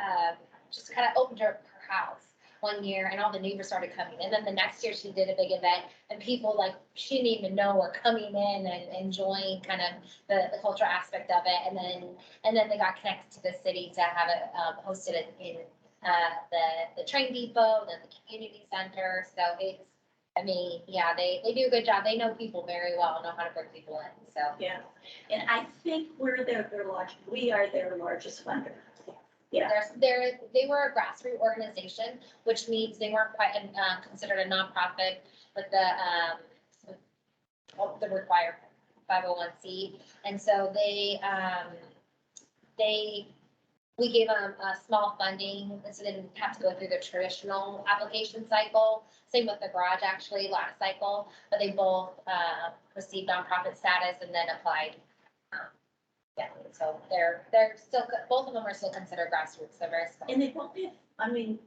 [SPEAKER 3] just kind of opened her house one year and all the neighbors started coming. And then the next year she did a big event and people like she didn't even know were coming in and enjoying kind of the cultural aspect of it. And then they got connected to the city to have it hosted in the train depot, then the community center. So it's, I mean, yeah, they do a good job. They know people very well, know how to bring people in. So
[SPEAKER 1] Yeah, and I think we are their largest funder. Yeah,
[SPEAKER 3] they were a grassroots organization, which means they weren't quite considered a nonprofit with the required 501c. And so we gave them a small funding, so they didn't have to go through the traditional application cycle. Same with the garage, actually, last cycle, but they both received nonprofit status and then applied. Yeah, so they're still, both of them are still considered grassroots. They're very small.
[SPEAKER 1] and they both have, I mean,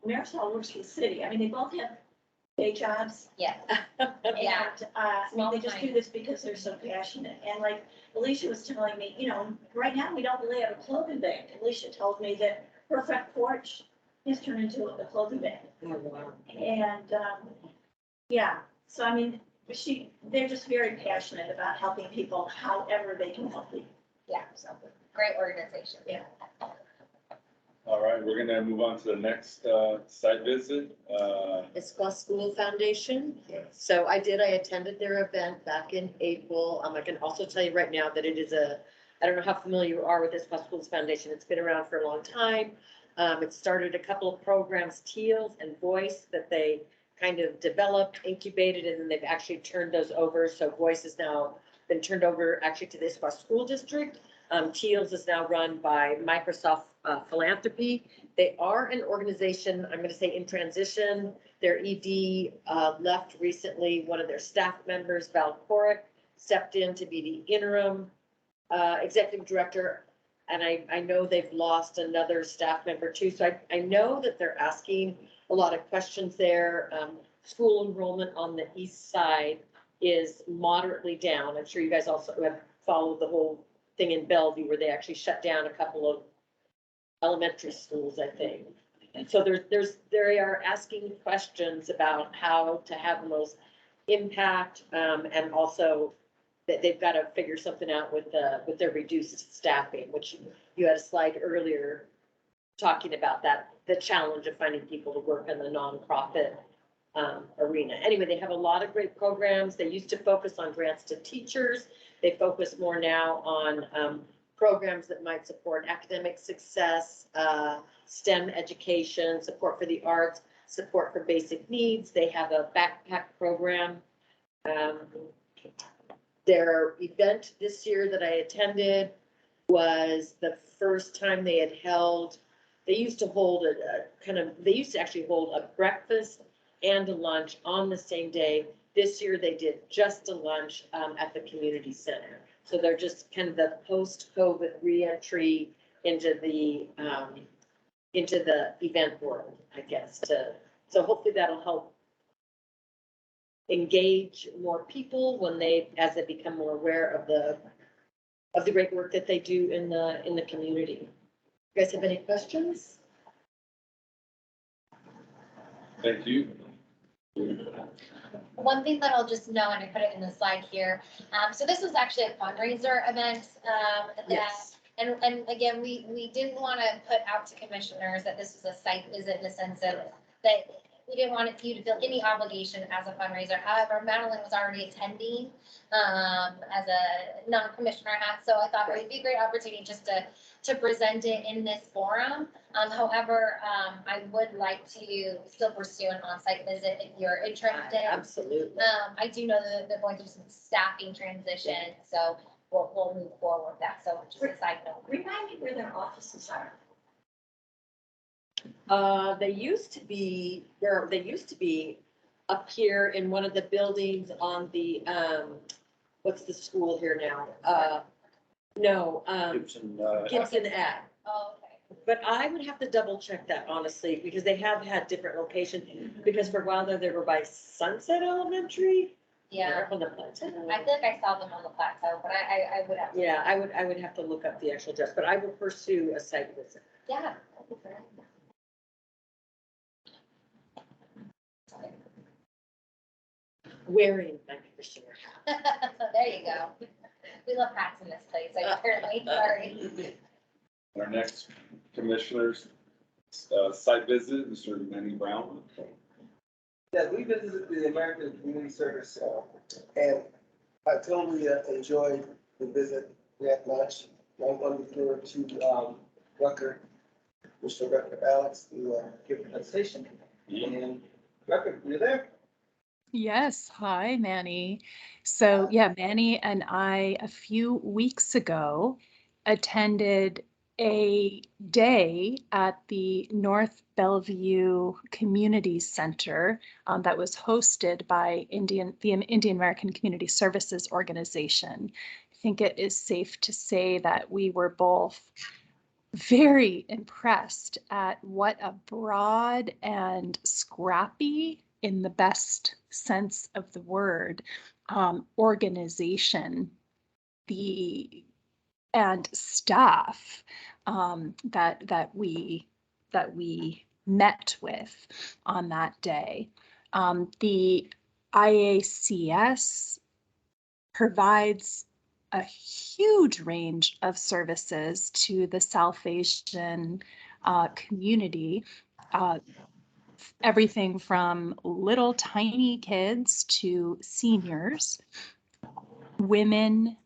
[SPEAKER 1] Marisol works for the city. I mean, they both have day jobs.
[SPEAKER 3] Yeah. Yeah.
[SPEAKER 1] And, I mean, they just do this because they're so passionate. And like Alicia was telling me, you know, right now we don't really have a clothing bank. Alicia told me that her front porch has turned into a clothing bank.
[SPEAKER 5] Oh, wow.
[SPEAKER 1] And, yeah, so I mean, they're just very passionate about helping people however they can help people.
[SPEAKER 3] Yeah, so great organization.
[SPEAKER 1] Yeah.
[SPEAKER 4] All right, we're gonna move on to the next, site visit.
[SPEAKER 5] Issaquah School Foundation. So I attended their event back in April. I can also tell you right now that it is I don't know how familiar you are with Issaquah Schools Foundation. It's been around for a long time. It started a couple of programs, TEALS and Voice, that they kind of developed, incubated, and then they've actually turned those over. So Voice has now been turned over actually to the Issaquah School District. TEALS is now run by Microsoft Philanthropy. They are an organization, I'm going to say in transition. Their ED left recently. One of their staff members, Val Corick, stepped in to be the interim executive director. And I know they've lost another staff member too. So I know that they're asking a lot of questions there. School enrollment on the east side is moderately down. I'm sure you guys also have followed the whole thing in Bellevue where they actually shut down a couple of elementary schools, I think. And so they are asking questions about how to have the most impact, and also that they've got to figure something out with their reduced staffing, which you had a slide earlier talking about that, the challenge of finding people to work in the nonprofit arena. Anyway, they have a lot of great programs. They used to focus on grants to teachers. They focus more now on programs that might support academic success, STEM education, support for the arts, support for basic needs. They have a backpack program. Their event this year that I attended was the first time they had held, they used to hold they used to actually hold a breakfast and a lunch on the same day. This year they did just a lunch at the community center. So they're just kind of the post-COVID reentry into the event world, I guess. So hopefully that'll help engage more people as they become more aware of the great work that they do in the community. You guys have any questions?
[SPEAKER 4] Thank you.
[SPEAKER 3] One thing that I'll just know, and I put it in the slide here, so this was actually a fundraiser event that
[SPEAKER 5] Yes.
[SPEAKER 3] And again, we didn't want to put out to commissioners that this was a site visit in the sense of that we didn't want you to feel any obligation as a fundraiser. However, Madeline was already attending as a non-commissioner hat, so I thought it would be a great opportunity just to present it in this forum. However, I would like to still pursue an on-site visit if you're interested.
[SPEAKER 5] Absolutely.
[SPEAKER 3] I do know that they're going through some staffing transition, so we'll move forward with that. So just a side note.
[SPEAKER 1] Remind me where their offices are.
[SPEAKER 5] They used to be, they used to be up here in one of the buildings on the, what's the school here now? No,
[SPEAKER 7] Gibson,
[SPEAKER 5] Gibson Ave.
[SPEAKER 3] Oh, okay.
[SPEAKER 5] But I would have to double check that honestly, because they have had different locations. Because for a while there, they were by Sunset Elementary.
[SPEAKER 3] Yeah,
[SPEAKER 5] On the plateau.
[SPEAKER 3] I feel like I saw them on the plateau, but I would have.
[SPEAKER 5] Yeah, I would have to look up the actual address, but I will pursue a site visit.
[SPEAKER 3] Yeah.
[SPEAKER 5] Wearing my commissioner hat.
[SPEAKER 3] There you go. We love hats in this place, apparently, sorry.
[SPEAKER 4] Our next commissioners, site visit, Mr. Manny Brown.
[SPEAKER 6] Yeah, we visited the American Community Service, and I totally enjoyed the visit. We had lunch. I'm going to refer to Rucker, Mr. Rucker Alex, to give a presentation. And Rucker, you there?
[SPEAKER 8] Yes, hi, Manny. So yeah, Manny and I a few weeks ago attended a day at the North Bellevue Community Center that was hosted by the Indian American Community Services Organization. I think it is safe to say that we were both very impressed at what a broad and scrappy, in the best sense of the word, organization and staff that we met with on that day. The IACS provides a huge range of services to the South Asian community. Everything from little tiny kids to seniors, women,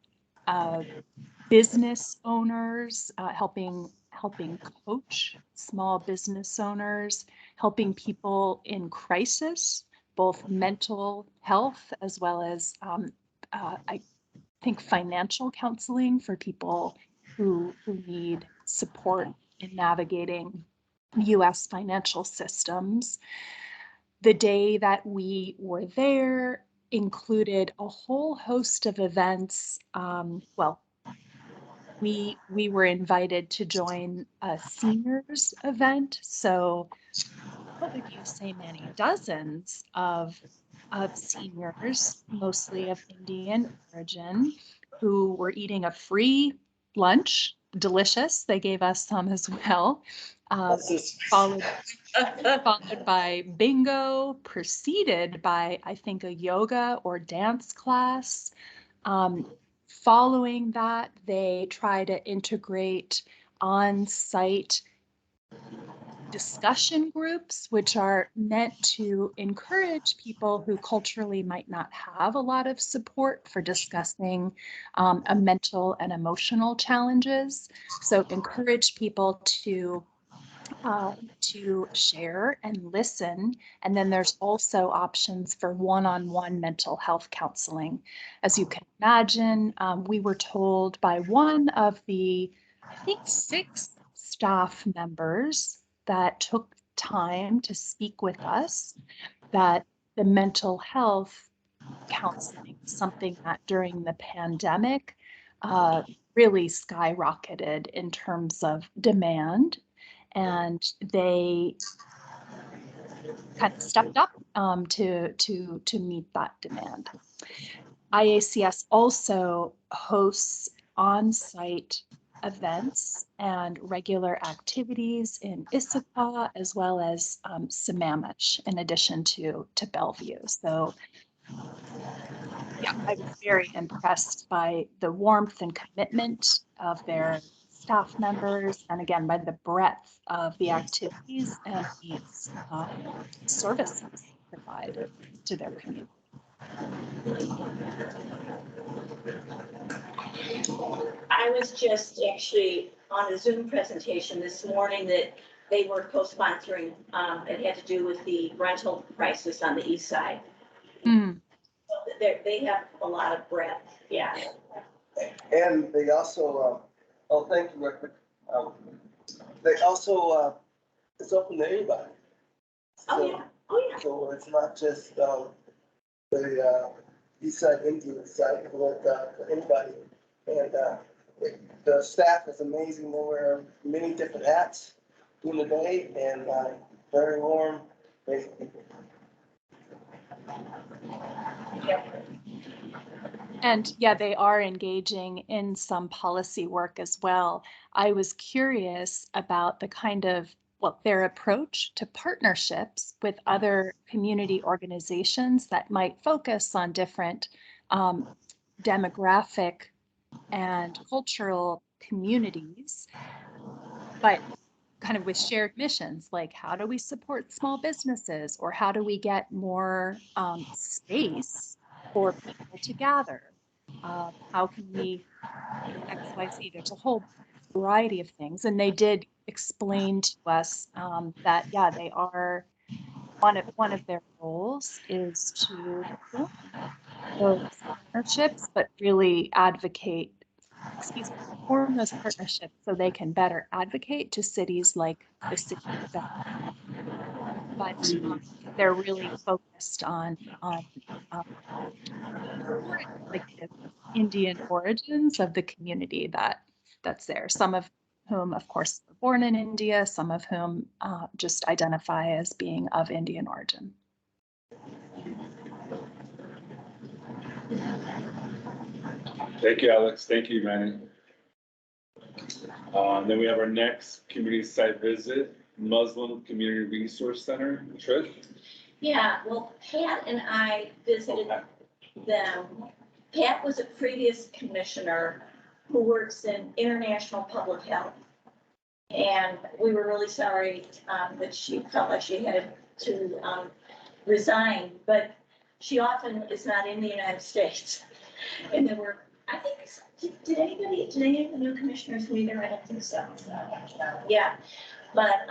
[SPEAKER 8] business owners, helping coach small business owners, helping people in crisis, both mental health as well as I think financial counseling for people who need support in navigating US financial systems. The day that we were there included a whole host of events. We were invited to join a seniors event. So what would you say, Manny? Dozens of seniors, mostly of Indian origin, who were eating a free lunch, delicious. They gave us some as well. Followed by bingo, preceded by, I think, a yoga or dance class. Following that, they try to integrate on-site discussion groups, which are meant to encourage people who culturally might not have a lot of support for discussing a mental and emotional challenges. So encourage people to share and listen. And then there's also options for one-on-one mental health counseling. As you can imagine, we were told by one of the, I think, 6 staff members that took time to speak with us that the mental health counseling, something that during the pandemic really skyrocketed in terms of demand. And they kind of stepped up to meet that demand. IACS also hosts on-site events and regular activities in Issaquah as well as Sammamish, in addition to Bellevue. So yeah, I was very impressed by the warmth and commitment of their staff members, and again, by the breadth of the activities and these services provided to their community.
[SPEAKER 1] I was just actually on a Zoom presentation this morning that they were co-sponsoring. It had to do with the rental crisis on the east side.
[SPEAKER 8] Mm.
[SPEAKER 1] So they have a lot of breadth, yeah.
[SPEAKER 6] And they also, oh, thank you, Rick. They also, it's open to anybody.
[SPEAKER 1] Oh, yeah, oh, yeah.
[SPEAKER 6] So it's not just, the, east side Indian side, but, anybody. And, the staff is amazing. They wear many different hats during the day and, very warm.
[SPEAKER 8] And yeah, they are engaging in some policy work as well. I was curious about the kind of, well, their approach to partnerships with other community organizations that might focus on different demographic and cultural communities, but kind of with shared missions, like how do we support small businesses, or how do we get more space for people to gather? How can we XYZ? There's a whole variety of things. And they did explain to us that, yeah, they are, one of their goals is to form those partnerships, but really form those partnerships so they can better advocate to cities like the city of Bethlehem. But they're really focused on like the Indian origins of the community that's there. Some of whom, of course, were born in India, some of whom just identify as being of Indian origin.
[SPEAKER 4] Thank you, Alex. Thank you, Manny. Then we have our next community site visit, Muslim Community Resource Center. Trish?
[SPEAKER 1] Yeah, well, Pat and I visited them. Pat was a previous commissioner who works in international public health. And we were really sorry that she felt like she had to resign, but she often is not in the United States. And there were, I think, did any of the new commissioners leave there? I don't think so. Yeah, but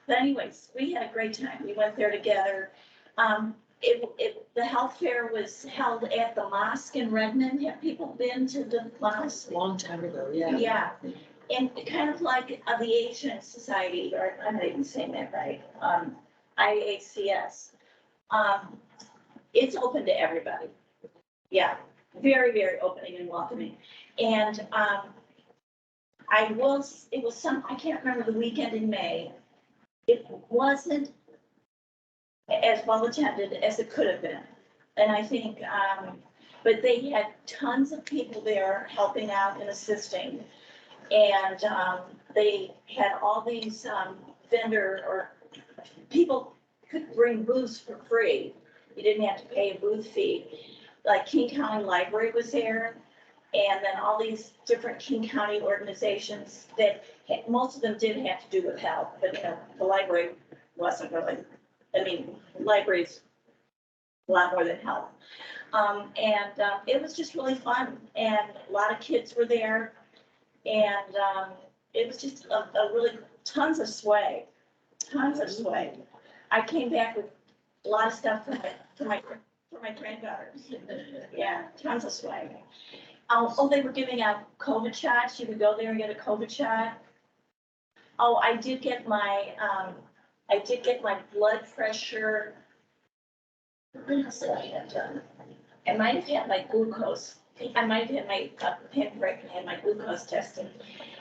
[SPEAKER 1] anyways, we had a great time. We went there together. The health fair was held at the mosque in Redmond. Have people been to the mosque?
[SPEAKER 5] A long time ago, yeah.
[SPEAKER 1] Yeah, and kind of like the Asian Society, or I'm not even saying that right, IACS. It's open to everybody. Yeah, very, very opening and welcoming. And I can't remember the weekend in May. It wasn't as well attended as it could have been. And I think, but they had tons of people there helping out and assisting. And they had all these vendor or people could bring booths for free. You didn't have to pay a booth fee. Like King County Library was there. And then all these different King County organizations that most of them did have to do with health, but you know, the library wasn't really, I mean, libraries a lot more than health. It was just really fun, and a lot of kids were there, and it was just a really tons of swag. I came back with a lot of stuff for my granddaughters. Yeah, tons of swag. Oh, they were giving out COVID shots. You could go there and get a COVID shot. Oh, I did get my blood pressure. What else did I have done? I might have had my glucose. I might have had my pinprick and had my glucose tested.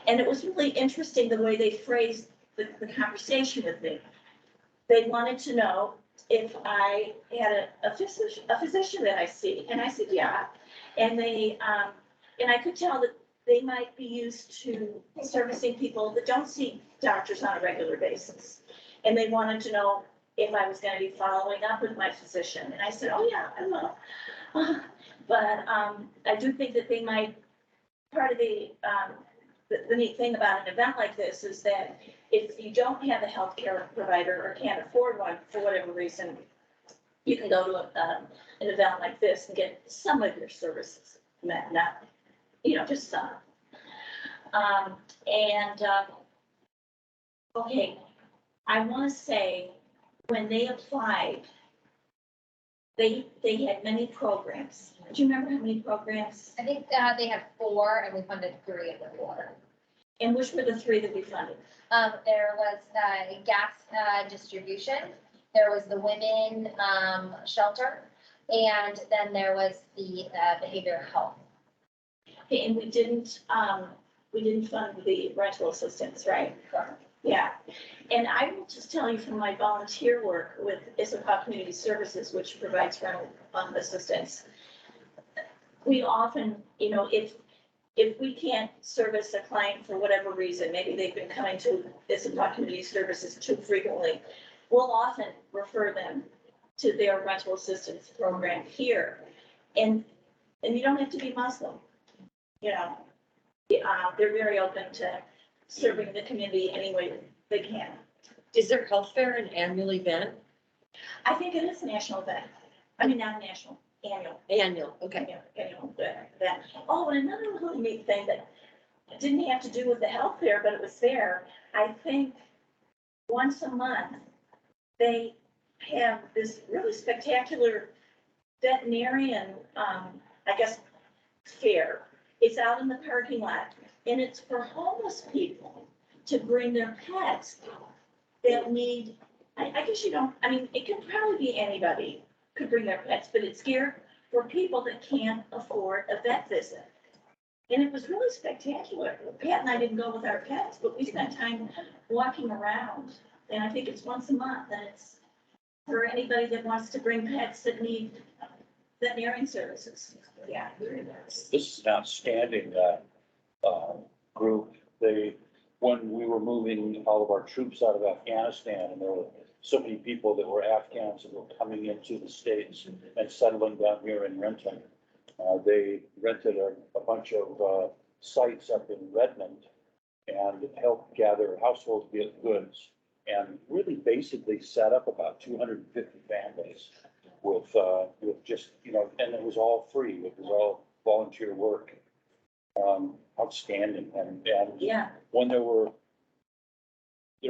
[SPEAKER 1] And it was really interesting the way they phrased the conversation with me. They wanted to know if I had a physician that I see, and I said, yeah. And and I could tell that they might be used to servicing people that don't see doctors on a regular basis. And they wanted to know if I was gonna be following up with my physician. And I said, oh yeah, I will. But I do think that they might, part of the the neat thing about an event like this is that if you don't have a healthcare provider or can't afford one for whatever reason, you can go to an event like this and get some of your services met, not, just some. Okay, I want to say, when they applied, they had many programs. Do you remember how many programs?
[SPEAKER 3] I think, they had 4 and we funded 3 of the 4.
[SPEAKER 1] And which were the 3 that we funded?
[SPEAKER 3] There was, gas, distribution, there was the women, shelter, and then there was the, behavioral health.
[SPEAKER 1] Okay, and we didn't fund the rental assistance, right? Yeah, and I will just tell you from my volunteer work with Issaquah Community Services, which provides rental assistance, we often, if we can't service a client for whatever reason, maybe they've been coming to Issaquah Community Services too frequently, we'll often refer them to their rental assistance program here. And you don't have to be Muslim, they're very open to serving the community any way they can.
[SPEAKER 5] Is their health fair an annual event?
[SPEAKER 1] I think it is a national event. I mean, not national, annual.
[SPEAKER 5] Annual, okay.
[SPEAKER 1] Annual event. Oh, and another really neat thing that didn't have to do with the health fair, but it was there. I think once a month, they have this really spectacular veterinarian, fair. It's out in the parking lot, and it's for homeless people to bring their pets that need, I guess it could probably be anybody could bring their pets, but it's geared for people that can't afford a vet visit. And it was really spectacular. Pat and I didn't go with our pets, but we spent time walking around. And I think it's once a month, and it's for anybody that wants to bring pets that need veterinarian services. Yeah.
[SPEAKER 7] This is an outstanding, group. When we were moving all of our troops out of Afghanistan, and there were so many people that were Afghans that were coming into the States and settling down here in Renton. They rented a bunch of, sites up in Redmond and helped gather household goods and really basically set up about 250 families with just, and it was all free. It was all volunteer work. Outstanding. And
[SPEAKER 1] Yeah.
[SPEAKER 7] when they're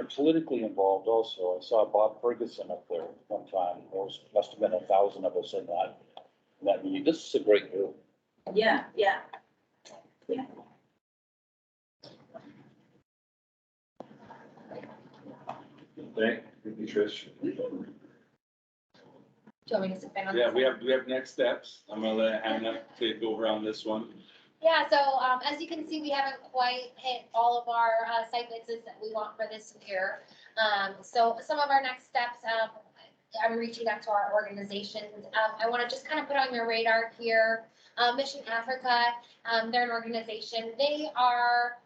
[SPEAKER 7] politically involved also. I saw Bob Ferguson up there one time. There must have been 1,000 of us in that meeting. This is a great group.
[SPEAKER 1] Yeah.
[SPEAKER 4] Thank you, Trish.
[SPEAKER 3] Do you want me to sit down on
[SPEAKER 4] Yeah,
[SPEAKER 3] this?
[SPEAKER 4] we have next steps. I'm gonna let Hannah take over on this one.
[SPEAKER 3] Yeah, so, as you can see, we haven't quite hit all of our, site visits that we want for this year. So some of our next steps, I'm reaching out to our organizations. I want to just kind of put on your radar here, Mission Africa, they're an organization. They are,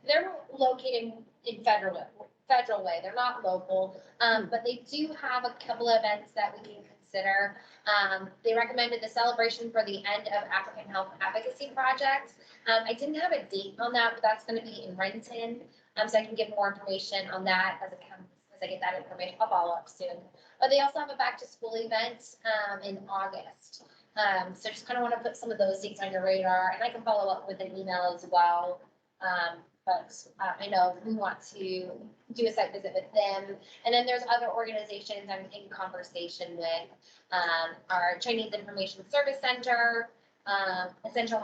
[SPEAKER 3] they're located in Federal Way. They're not local, but they do have a couple of events that we can consider. They recommended the celebration for the end of African Health Advocacy Project. I didn't have a date on that, but that's going to be in Renton. So I can give more information on that as I get that information. I'll follow up soon. But they also have a back to school event in August. So just kind of want to put some of those dates on your radar, and I can follow up with an email as well. But I know we want to do a site visit with them. And then there's other organizations I'm in conversation with, our Chinese Information Service Center, Essential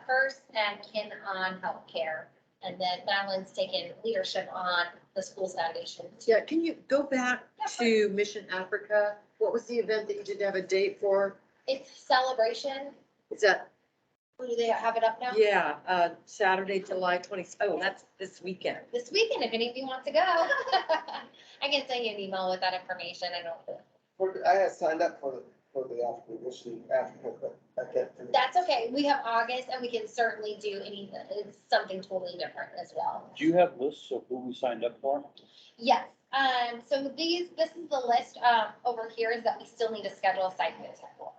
[SPEAKER 3] First, and Kin on Healthcare. And then Madeline's taken leadership on the Schools Foundation.
[SPEAKER 5] Yeah, can you go back to Mission Africa? What was the event that you didn't have a date for?
[SPEAKER 3] It's Celebration.
[SPEAKER 5] Is that,
[SPEAKER 3] Do they have it up now?
[SPEAKER 5] yeah, Saturday, July 20th. Oh, that's this weekend.
[SPEAKER 3] This weekend, if any of you want to go. I can send you an email with that information.
[SPEAKER 6] I had signed up for the African Mission Africa, but I can't.
[SPEAKER 3] That's okay. We have August, and we can certainly do it's something totally different as well.
[SPEAKER 7] Do you have lists of who we signed up for?
[SPEAKER 3] Yes. So this is the list, over here is that we still need to schedule a site visit for.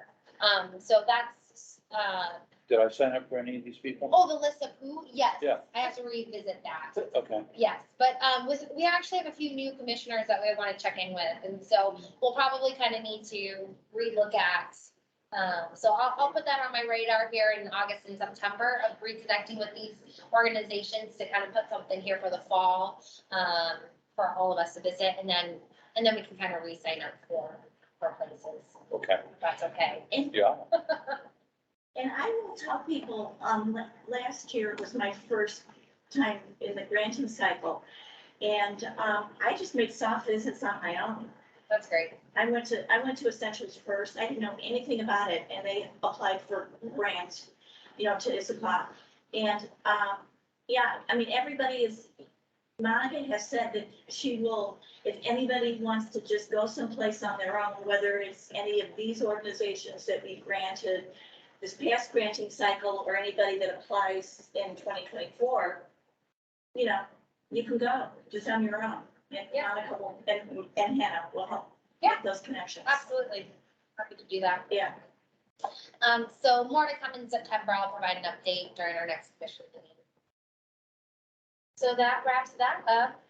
[SPEAKER 3] So that's,
[SPEAKER 7] Did I sign up for any of these people?
[SPEAKER 3] Oh, the list of who? Yes.
[SPEAKER 7] Yeah.
[SPEAKER 3] I have to revisit that.
[SPEAKER 7] Okay,
[SPEAKER 3] Yes, but we actually have a few new commissioners that we want to check in with, and so we'll probably kind of need to relook at. So I'll put that on my radar here in August and September of reconnecting with these organizations to kind of put something here for the fall, for all of us to visit, and then we can kind of re-sign up for places,
[SPEAKER 7] okay,
[SPEAKER 3] if that's okay.
[SPEAKER 7] yeah.
[SPEAKER 1] And I will tell people, last year was my first time in the granting cycle. And, I just made soft visits on my own.
[SPEAKER 3] That's great.
[SPEAKER 1] I went to Essentials first. I didn't know anything about it, and they applied for grants, to Issaquah. And, yeah, I mean, Monica has said that she will, if anybody wants to just go someplace on their own, whether it's any of these organizations that we granted this past granting cycle or anybody that applies in 2024, you can go just on your own. And
[SPEAKER 3] Yeah.
[SPEAKER 1] Monica will, and Hannah will help
[SPEAKER 3] Yeah.
[SPEAKER 1] make those connections.
[SPEAKER 3] Absolutely. Happy to do that.
[SPEAKER 1] Yeah.
[SPEAKER 3] So more to come in September. I'll provide an update during our next official meeting. So that wraps that up.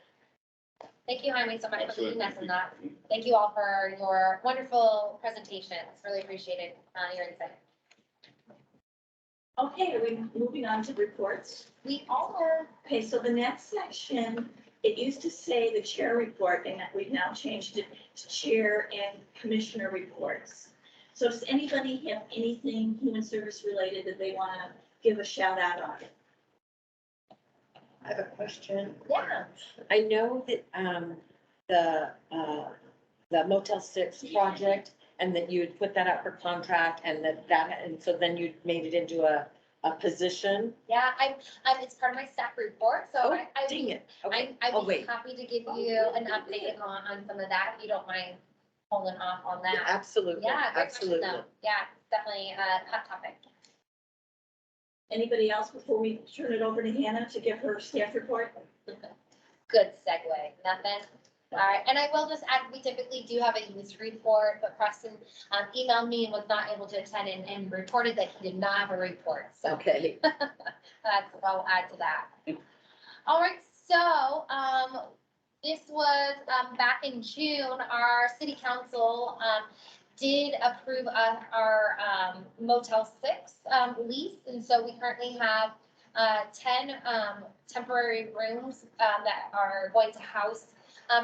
[SPEAKER 3] Thank you, Jaime, so much for leading us in that. Thank you all for your wonderful presentations. Really appreciated your insight.
[SPEAKER 1] Okay, are we moving on to reports?
[SPEAKER 3] We are.
[SPEAKER 1] Okay, so the next section, it used to say the chair report, and we've now changed it to chair and commissioner reports. So does anybody have anything human service related that they want to give a shout out on?
[SPEAKER 5] I have a question.
[SPEAKER 3] Yeah.
[SPEAKER 5] I know that, the Motel 6 project, and that you had put that out for contract, and and so then you made it into a position.
[SPEAKER 3] Yeah, it's part of my staff report, so
[SPEAKER 5] Oh,
[SPEAKER 3] I
[SPEAKER 5] dang it. Okay.
[SPEAKER 3] I'd
[SPEAKER 5] Oh,
[SPEAKER 3] be
[SPEAKER 5] wait.
[SPEAKER 3] happy to give you an update on some of that, if you don't mind holding off on
[SPEAKER 5] Yeah,
[SPEAKER 3] that.
[SPEAKER 5] absolutely,
[SPEAKER 3] Yeah, great question,
[SPEAKER 5] absolutely.
[SPEAKER 3] though. Yeah, definitely a hot topic.
[SPEAKER 1] Anybody else before we turn it over to Hannah to give her staff report?
[SPEAKER 3] Good segue, nothing? All right, and I will just add, we typically do have a use report, but Preston emailed me and was not able to attend and reported that he did not have a report, so.
[SPEAKER 5] Okay.
[SPEAKER 3] I'll add to that. All right, so, this was, back in June, our city council, did approve our, Motel 6, lease, and so we currently have, 10, temporary rooms, that are going to house,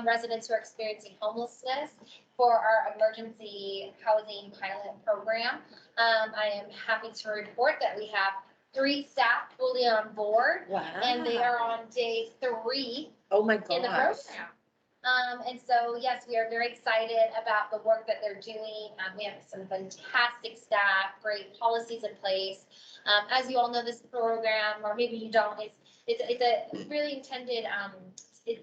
[SPEAKER 3] residents who are experiencing homelessness for our emergency housing pilot program. I am happy to report that we have 3 staff fully on board,
[SPEAKER 5] Wow.
[SPEAKER 3] and they are on day 3
[SPEAKER 5] Oh, my
[SPEAKER 3] in the
[SPEAKER 5] gosh.
[SPEAKER 3] program. And so, yes, we are very excited about the work that they're doing. We have some fantastic staff, great policies in place. As you all know, this program, or maybe you don't, it's a really intended,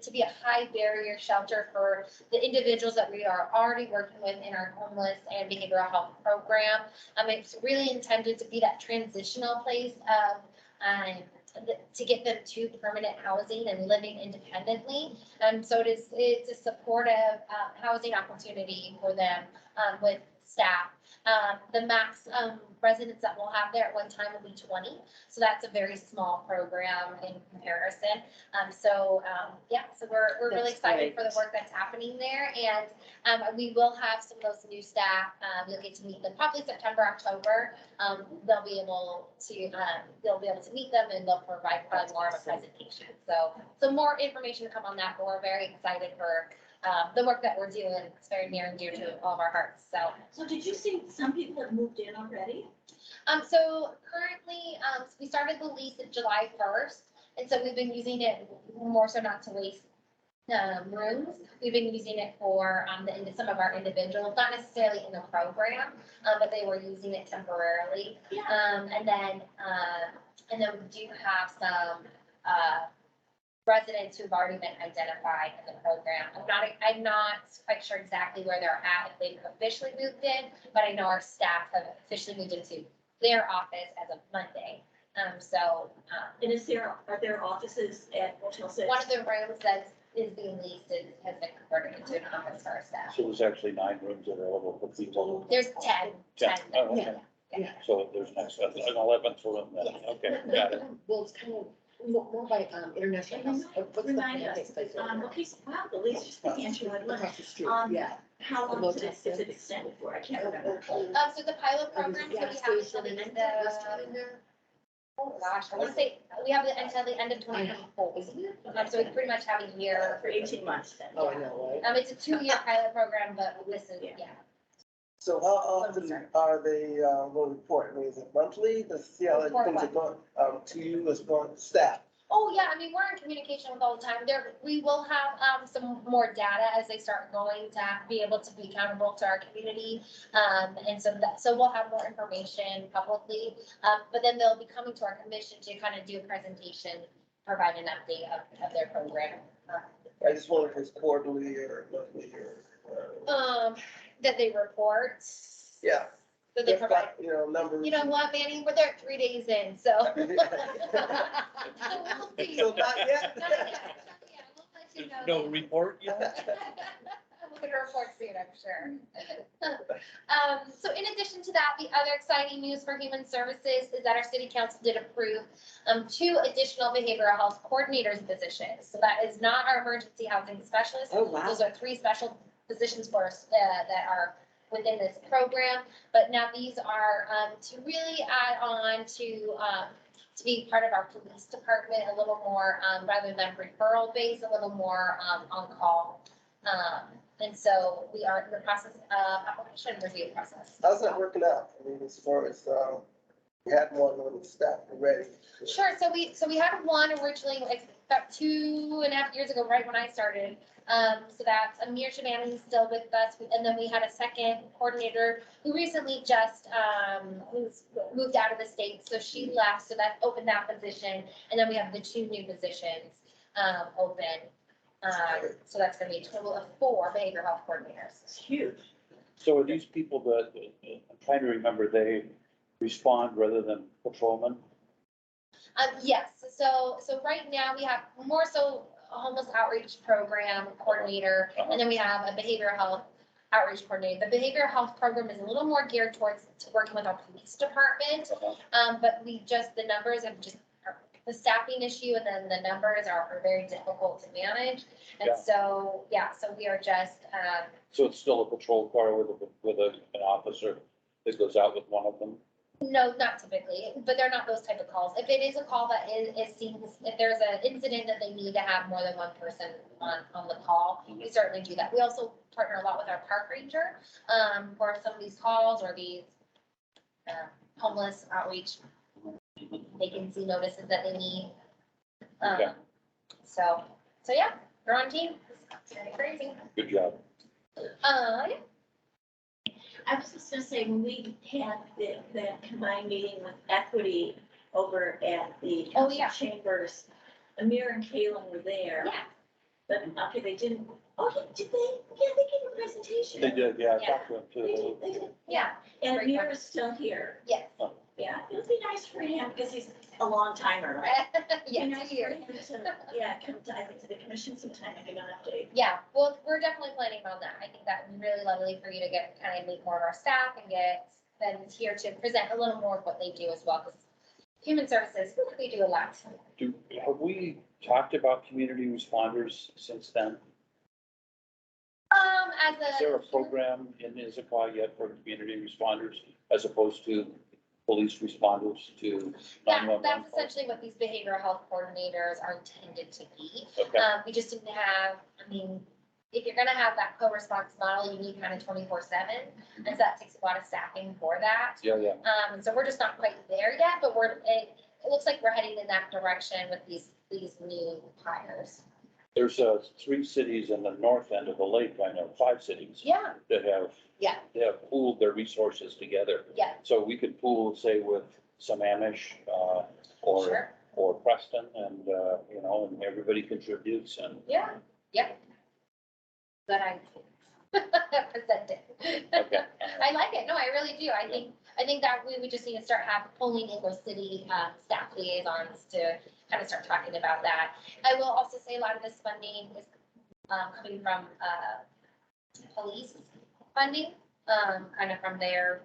[SPEAKER 3] to be a high barrier shelter for the individuals that we are already working with in our homeless and behavioral health program. It's really intended to be that transitional place of, to get them to permanent housing and living independently. So it's a supportive, housing opportunity for them, with staff. The max, residents that we'll have there at one time will be 20. So that's a very small program in comparison. So we're really
[SPEAKER 5] That's
[SPEAKER 3] excited for the
[SPEAKER 5] great.
[SPEAKER 3] work that's happening there. And, we will have some of those new staff, you'll get to meet them probably September, October. They'll be able to meet them and they'll provide probably more of a presentation. So more information to come on that, but we're very excited for, the work that we're doing. It's very near and dear to all of our hearts, so.
[SPEAKER 1] So did you see some people have moved in already?
[SPEAKER 3] So currently, we started the lease at July 1st, and so we've been using it more so not to waste rooms. We've been using it for some of our individuals, not necessarily in the program, but they were using it temporarily.
[SPEAKER 1] Yeah.
[SPEAKER 3] And then we do have some residents who've already been identified in the program. I'm not quite sure exactly where they're at, if they've officially moved in, but I know our staff have officially moved into their office as of Monday.
[SPEAKER 1] And are there offices at Motel 6?
[SPEAKER 3] One of the rooms that is being leased has been converted into an office for our staff.
[SPEAKER 7] So there's actually 9 rooms available for people.
[SPEAKER 3] There's 10.
[SPEAKER 7] Oh, okay. So there's next, an 11th for them then. Okay, got it.
[SPEAKER 5] Well, it's kind of more by, International House. What's the
[SPEAKER 1] Remind us,
[SPEAKER 5] place over there?
[SPEAKER 1] okay, wow, the lease just began to,
[SPEAKER 5] Across the street,
[SPEAKER 1] um,
[SPEAKER 5] yeah.
[SPEAKER 1] how
[SPEAKER 5] The
[SPEAKER 1] long is
[SPEAKER 5] motel
[SPEAKER 1] it extended for? I can't remember.
[SPEAKER 3] So the pilot
[SPEAKER 5] And there's
[SPEAKER 3] program,
[SPEAKER 5] a
[SPEAKER 3] so we
[SPEAKER 5] gas
[SPEAKER 3] have until
[SPEAKER 5] station and
[SPEAKER 3] the,
[SPEAKER 5] then a restaurant in there.
[SPEAKER 3] oh gosh, I wanna say, we have it until the end of 2024. So we pretty much have a year.
[SPEAKER 1] For 18 months then.
[SPEAKER 5] Oh, I know, right?
[SPEAKER 3] It's a 2-year pilot program, but this is, yeah.
[SPEAKER 6] So how often are they, going to report? I mean, is it monthly? To see how
[SPEAKER 3] Report
[SPEAKER 6] things are going, to you as going staff?
[SPEAKER 3] Oh, yeah, I mean, we're in communication with all the time. We will have, some more data as they start going to be able to be accountable to our community. And so we'll have more information publicly, but then they'll be coming to our commission to kind of do a presentation, provide an update of their program.
[SPEAKER 6] I just wonder if it's quarterly or monthly or,
[SPEAKER 3] That they report.
[SPEAKER 6] yeah.
[SPEAKER 3] That they provide.
[SPEAKER 6] You know, numbers.
[SPEAKER 3] You know what, Manny, we're there 3 days in, so. So we'll see.
[SPEAKER 6] So not yet?
[SPEAKER 3] Not yet. Yeah, we'll let you know.
[SPEAKER 7] No report yet?
[SPEAKER 3] We'll get a report soon, I'm sure. So in addition to that, the other exciting news for Human Services is that our city council did approve 2 additional behavioral health coordinators positions. So that is not our emergency housing specialists.
[SPEAKER 5] Oh, wow.
[SPEAKER 3] Those are 3 special positions for us that are within this program. But now these are to really add on to be part of our police department a little more, rather than referral based, a little more on call. And so we are in the process of application review process.
[SPEAKER 6] How's that working out? I mean, as far as, we had one on the staff already.
[SPEAKER 3] Sure, so we had one originally, like, about 2.5 years ago, right when I started. So that's Amir Shamani, who's still with us, and then we had a second coordinator who recently just, who's moved out of the state, so she left, so that opened that position, and then we have the 2 new positions, open. So that's gonna be a total of 4 behavioral health coordinators.
[SPEAKER 1] It's huge.
[SPEAKER 7] So are these people that, I'm trying to remember, they respond rather than patrolmen?
[SPEAKER 3] Yes, so right now we have more so a homeless outreach program coordinator, and then we have a behavioral health outreach coordinator. The behavioral health program is a little more geared towards working with our police department. But the numbers have just, the staffing issue and then the numbers are very difficult to manage. And
[SPEAKER 7] Yeah.
[SPEAKER 3] so, so we are just,
[SPEAKER 7] So it's still a patrol car with an officer that goes out with one of them?
[SPEAKER 3] no, not typically, but they're not those type of calls. If it is a call that is seen, if there's an incident that they need to have more than one person on the call, we certainly do that. We also partner a lot with our park ranger, for some of these calls or these, homeless outreach vacancy notices that they need.
[SPEAKER 7] Okay.
[SPEAKER 3] So yeah, they're on team. It's kind of crazy.
[SPEAKER 7] Good job.
[SPEAKER 3] Yeah.
[SPEAKER 1] I was just gonna say, when we had the combined meeting with Equity over at the
[SPEAKER 3] Oh,
[SPEAKER 1] council
[SPEAKER 3] yeah.
[SPEAKER 1] chambers, Amir and Kaylin were there.
[SPEAKER 3] Yeah.
[SPEAKER 1] But, okay, they didn't, did they? Yeah, they gave a presentation.
[SPEAKER 7] They did, yeah, I
[SPEAKER 3] Yeah.
[SPEAKER 7] talked to them
[SPEAKER 1] They
[SPEAKER 7] too.
[SPEAKER 1] did, they did.
[SPEAKER 3] Yeah.
[SPEAKER 1] And
[SPEAKER 3] Great
[SPEAKER 1] Amir is still here.
[SPEAKER 3] Yes.
[SPEAKER 1] Yeah, it would be nice for him, because he's a long timer, right? It'd be
[SPEAKER 3] Yeah,
[SPEAKER 1] nice
[SPEAKER 3] 2
[SPEAKER 1] for
[SPEAKER 3] years.
[SPEAKER 1] him to, come to, I think, to the commission sometime and give an update.
[SPEAKER 3] Yeah, well, we're definitely planning on that. I think that would be really lovely for you to get, kind of meet more of our staff and get them here to present a little more of what they do as well, because Human Services, we do a lot.
[SPEAKER 7] Have we talked about community responders since then?
[SPEAKER 3] As
[SPEAKER 7] Is there a program in Issaquah yet for community responders as opposed to police responders to
[SPEAKER 3] That's
[SPEAKER 7] 911?
[SPEAKER 3] essentially what these behavioral health coordinators are intended to be.
[SPEAKER 7] Okay,
[SPEAKER 3] We just didn't have, I mean, if you're gonna have that co-response model, you need kind of 24/7. And so that takes a lot of staffing for that.
[SPEAKER 7] yeah.
[SPEAKER 3] And so we're just not quite there yet, but it looks like we're heading in that direction with these new hires.
[SPEAKER 7] There's 3 cities in the north end of the lake, I know, 5 cities
[SPEAKER 3] Yeah,
[SPEAKER 7] that have.
[SPEAKER 3] Yeah.
[SPEAKER 7] They have pooled their resources together.
[SPEAKER 3] yeah,
[SPEAKER 7] So we could pool, say, with some Amish, or
[SPEAKER 3] sure,
[SPEAKER 7] or Preston, and, and everybody contributes, and,
[SPEAKER 3] yeah. That I presented.
[SPEAKER 7] okay.
[SPEAKER 3] I like it. No, I really do. I think that we just need to start pulling in those city staff liaisons to kind of start talking about that. I will also say a lot of this funding is coming from police funding, kind of from their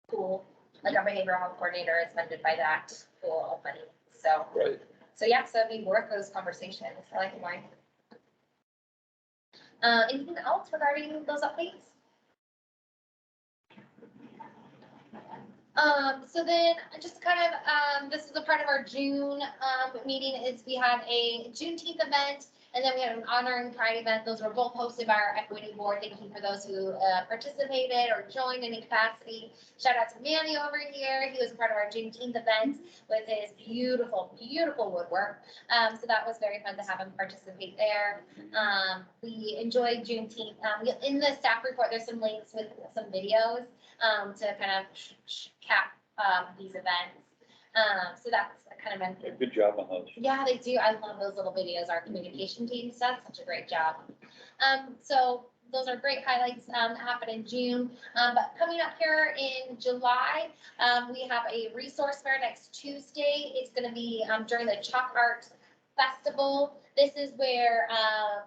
[SPEAKER 3] pool. Like our behavioral health coordinator is funded by that pool of money. So,
[SPEAKER 7] Right.
[SPEAKER 3] so yeah, so it'd be worth those conversations. I like mine. Anything else regarding those updates? So then just kind of, this is a part of our June, meeting is we have a Juneteenth event and then we have an honoring Pride event. Those were both hosted by our equity board. Thank you for those who, participated or joined in any capacity. Shout out to Manny over here. He was part of our Juneteenth event with his beautiful, beautiful woodwork. So that was very fun to have him participate there. We enjoyed Juneteenth. In the staff report, there's some links with some videos to kind of cap these events. So that's kind of been.
[SPEAKER 7] Good job on those.
[SPEAKER 3] Yeah, they do. I love those little videos. Our communication team does such a great job. So those are great highlights that happen in June. But coming up here in July, we have a resource fair next Tuesday. It's going to be during the Chalk Art Festival. This is where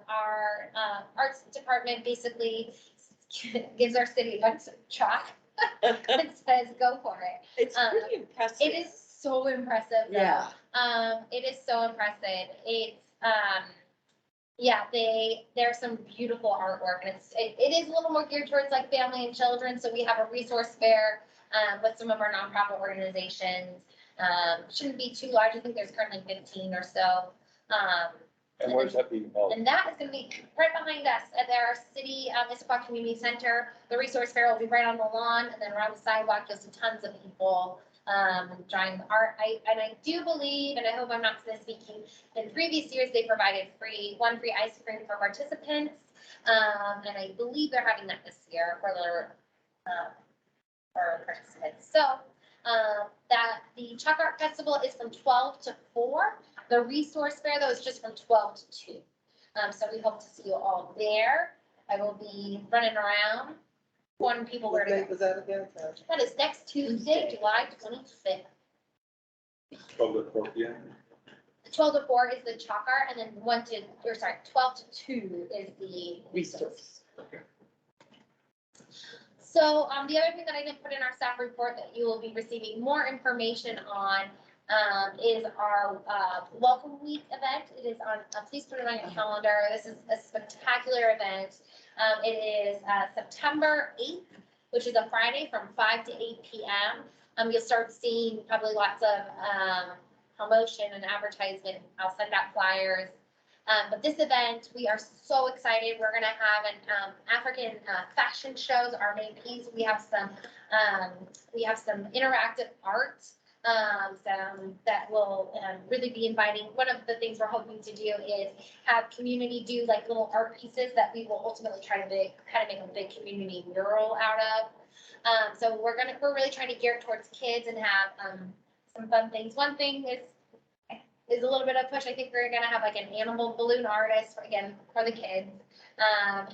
[SPEAKER 3] our arts department basically gives our city a bunch of chalk and says, go for it.
[SPEAKER 5] It's pretty impressive.
[SPEAKER 3] It is so impressive. Though.
[SPEAKER 5] Yeah.
[SPEAKER 3] It is so impressive. It's, yeah, there's some beautiful artwork and it is a little more geared towards like family and children. So we have a resource fair, with some of our nonprofit organizations. Shouldn't be too large. I think there's currently 15 or so.
[SPEAKER 7] And where's that being held?
[SPEAKER 3] And that is gonna be right behind us at our city, Issaquah Community Center. The resource fair will be right on the lawn and then around the sidewalk, you'll see tons of people, drawing art. And I do believe, and I hope I'm not misspeaking, in previous years, they provided free ice cream for participants. And I believe they're having that this year for their, for participants. So, that the Chalk Art Festival is from 12 to 4. The resource fair though is just from 12 to 2. So we hope to see you all there. I will be running around, warning people where
[SPEAKER 6] What
[SPEAKER 3] to
[SPEAKER 6] date
[SPEAKER 3] go.
[SPEAKER 6] was that again?
[SPEAKER 3] That is next Tuesday, July 25th.
[SPEAKER 4] 12 to 4 p.m.
[SPEAKER 3] 12 to 4 is the Chalk Art, and then 12 to 2 is the resource.
[SPEAKER 4] Okay.
[SPEAKER 3] So, the other thing that I didn't put in our staff report that you will be receiving more information on, is our, Welcome Week event. It is on, please put it on your calendar. This is a spectacular event. It is, September 8th, which is a Friday from 5 to 8 p.m. You'll start seeing probably lots of, promotion and advertisement. I'll send out flyers. But this event, we are so excited. We're gonna have an African fashion shows, our main piece. We have some interactive art that will really be inviting. One of the things we're hoping to do is have community do like little art pieces that we will ultimately try to make a big community mural out of. So we're really trying to gear it towards kids and have some fun things. One thing is a little bit of push. I think we're gonna have like an animal balloon artist for the kids. And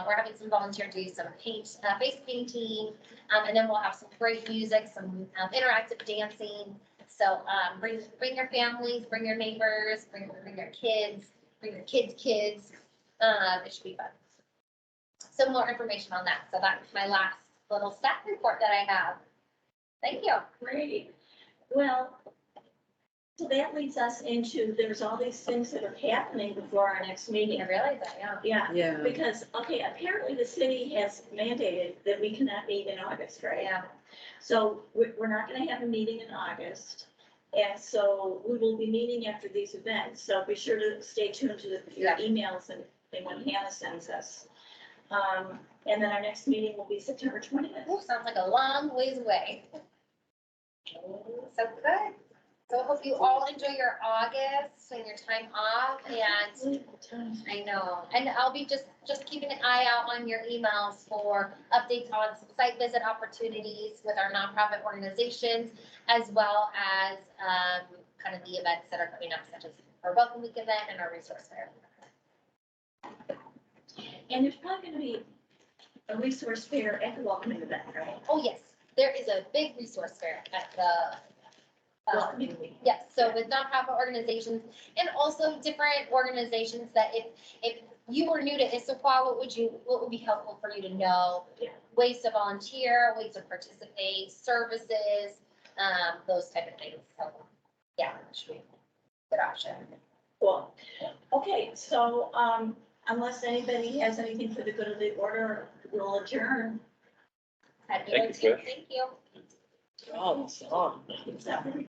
[SPEAKER 3] we're having some volunteers do some face painting. And then we'll have some great music, some interactive dancing. So, bring your families, bring your neighbors, bring your kids, bring your kids. It should be fun. Some more information on that. So that's my last little staff report that I have. Thank you.
[SPEAKER 1] Great. Well, so that leads us into, there's all these things that are happening before our next meeting.
[SPEAKER 3] I realize that, yeah.
[SPEAKER 1] Yeah,
[SPEAKER 5] Yeah.
[SPEAKER 1] because, okay, apparently the city has mandated that we cannot meet in August, right?
[SPEAKER 3] Yeah.
[SPEAKER 1] So we're not gonna have a meeting in August. And so we will be meeting after these events. So be sure to stay tuned to your emails and when Hannah sends us. And then our next meeting will be September 20th.
[SPEAKER 3] Ooh, sounds like a long ways away. So good. So I hope you all enjoy your August and your time off, and I know, and I'll be just keeping an eye out on your emails for updates on some site visit opportunities with our nonprofit organizations, as well as, kind of the events that are coming up, such as our Welcome Week event and our resource fair.
[SPEAKER 1] And there's probably gonna be a resource fair at the welcoming event, right?
[SPEAKER 3] Oh, yes, there is a big resource fair at the,
[SPEAKER 1] Welcoming week.
[SPEAKER 3] yes, so with nonprofit organizations and also different organizations that if you were new to Issaquah, what would be helpful for you to know? Ways to volunteer, ways to participate, services, those type of things. So, yeah, should be a good option.
[SPEAKER 1] Cool. Okay, so, unless anybody has anything for the good of the order, we'll adjourn.
[SPEAKER 3] Thank
[SPEAKER 7] Thank you, Trish.
[SPEAKER 3] Thank you.
[SPEAKER 5] Oh, it's on.
[SPEAKER 1] So-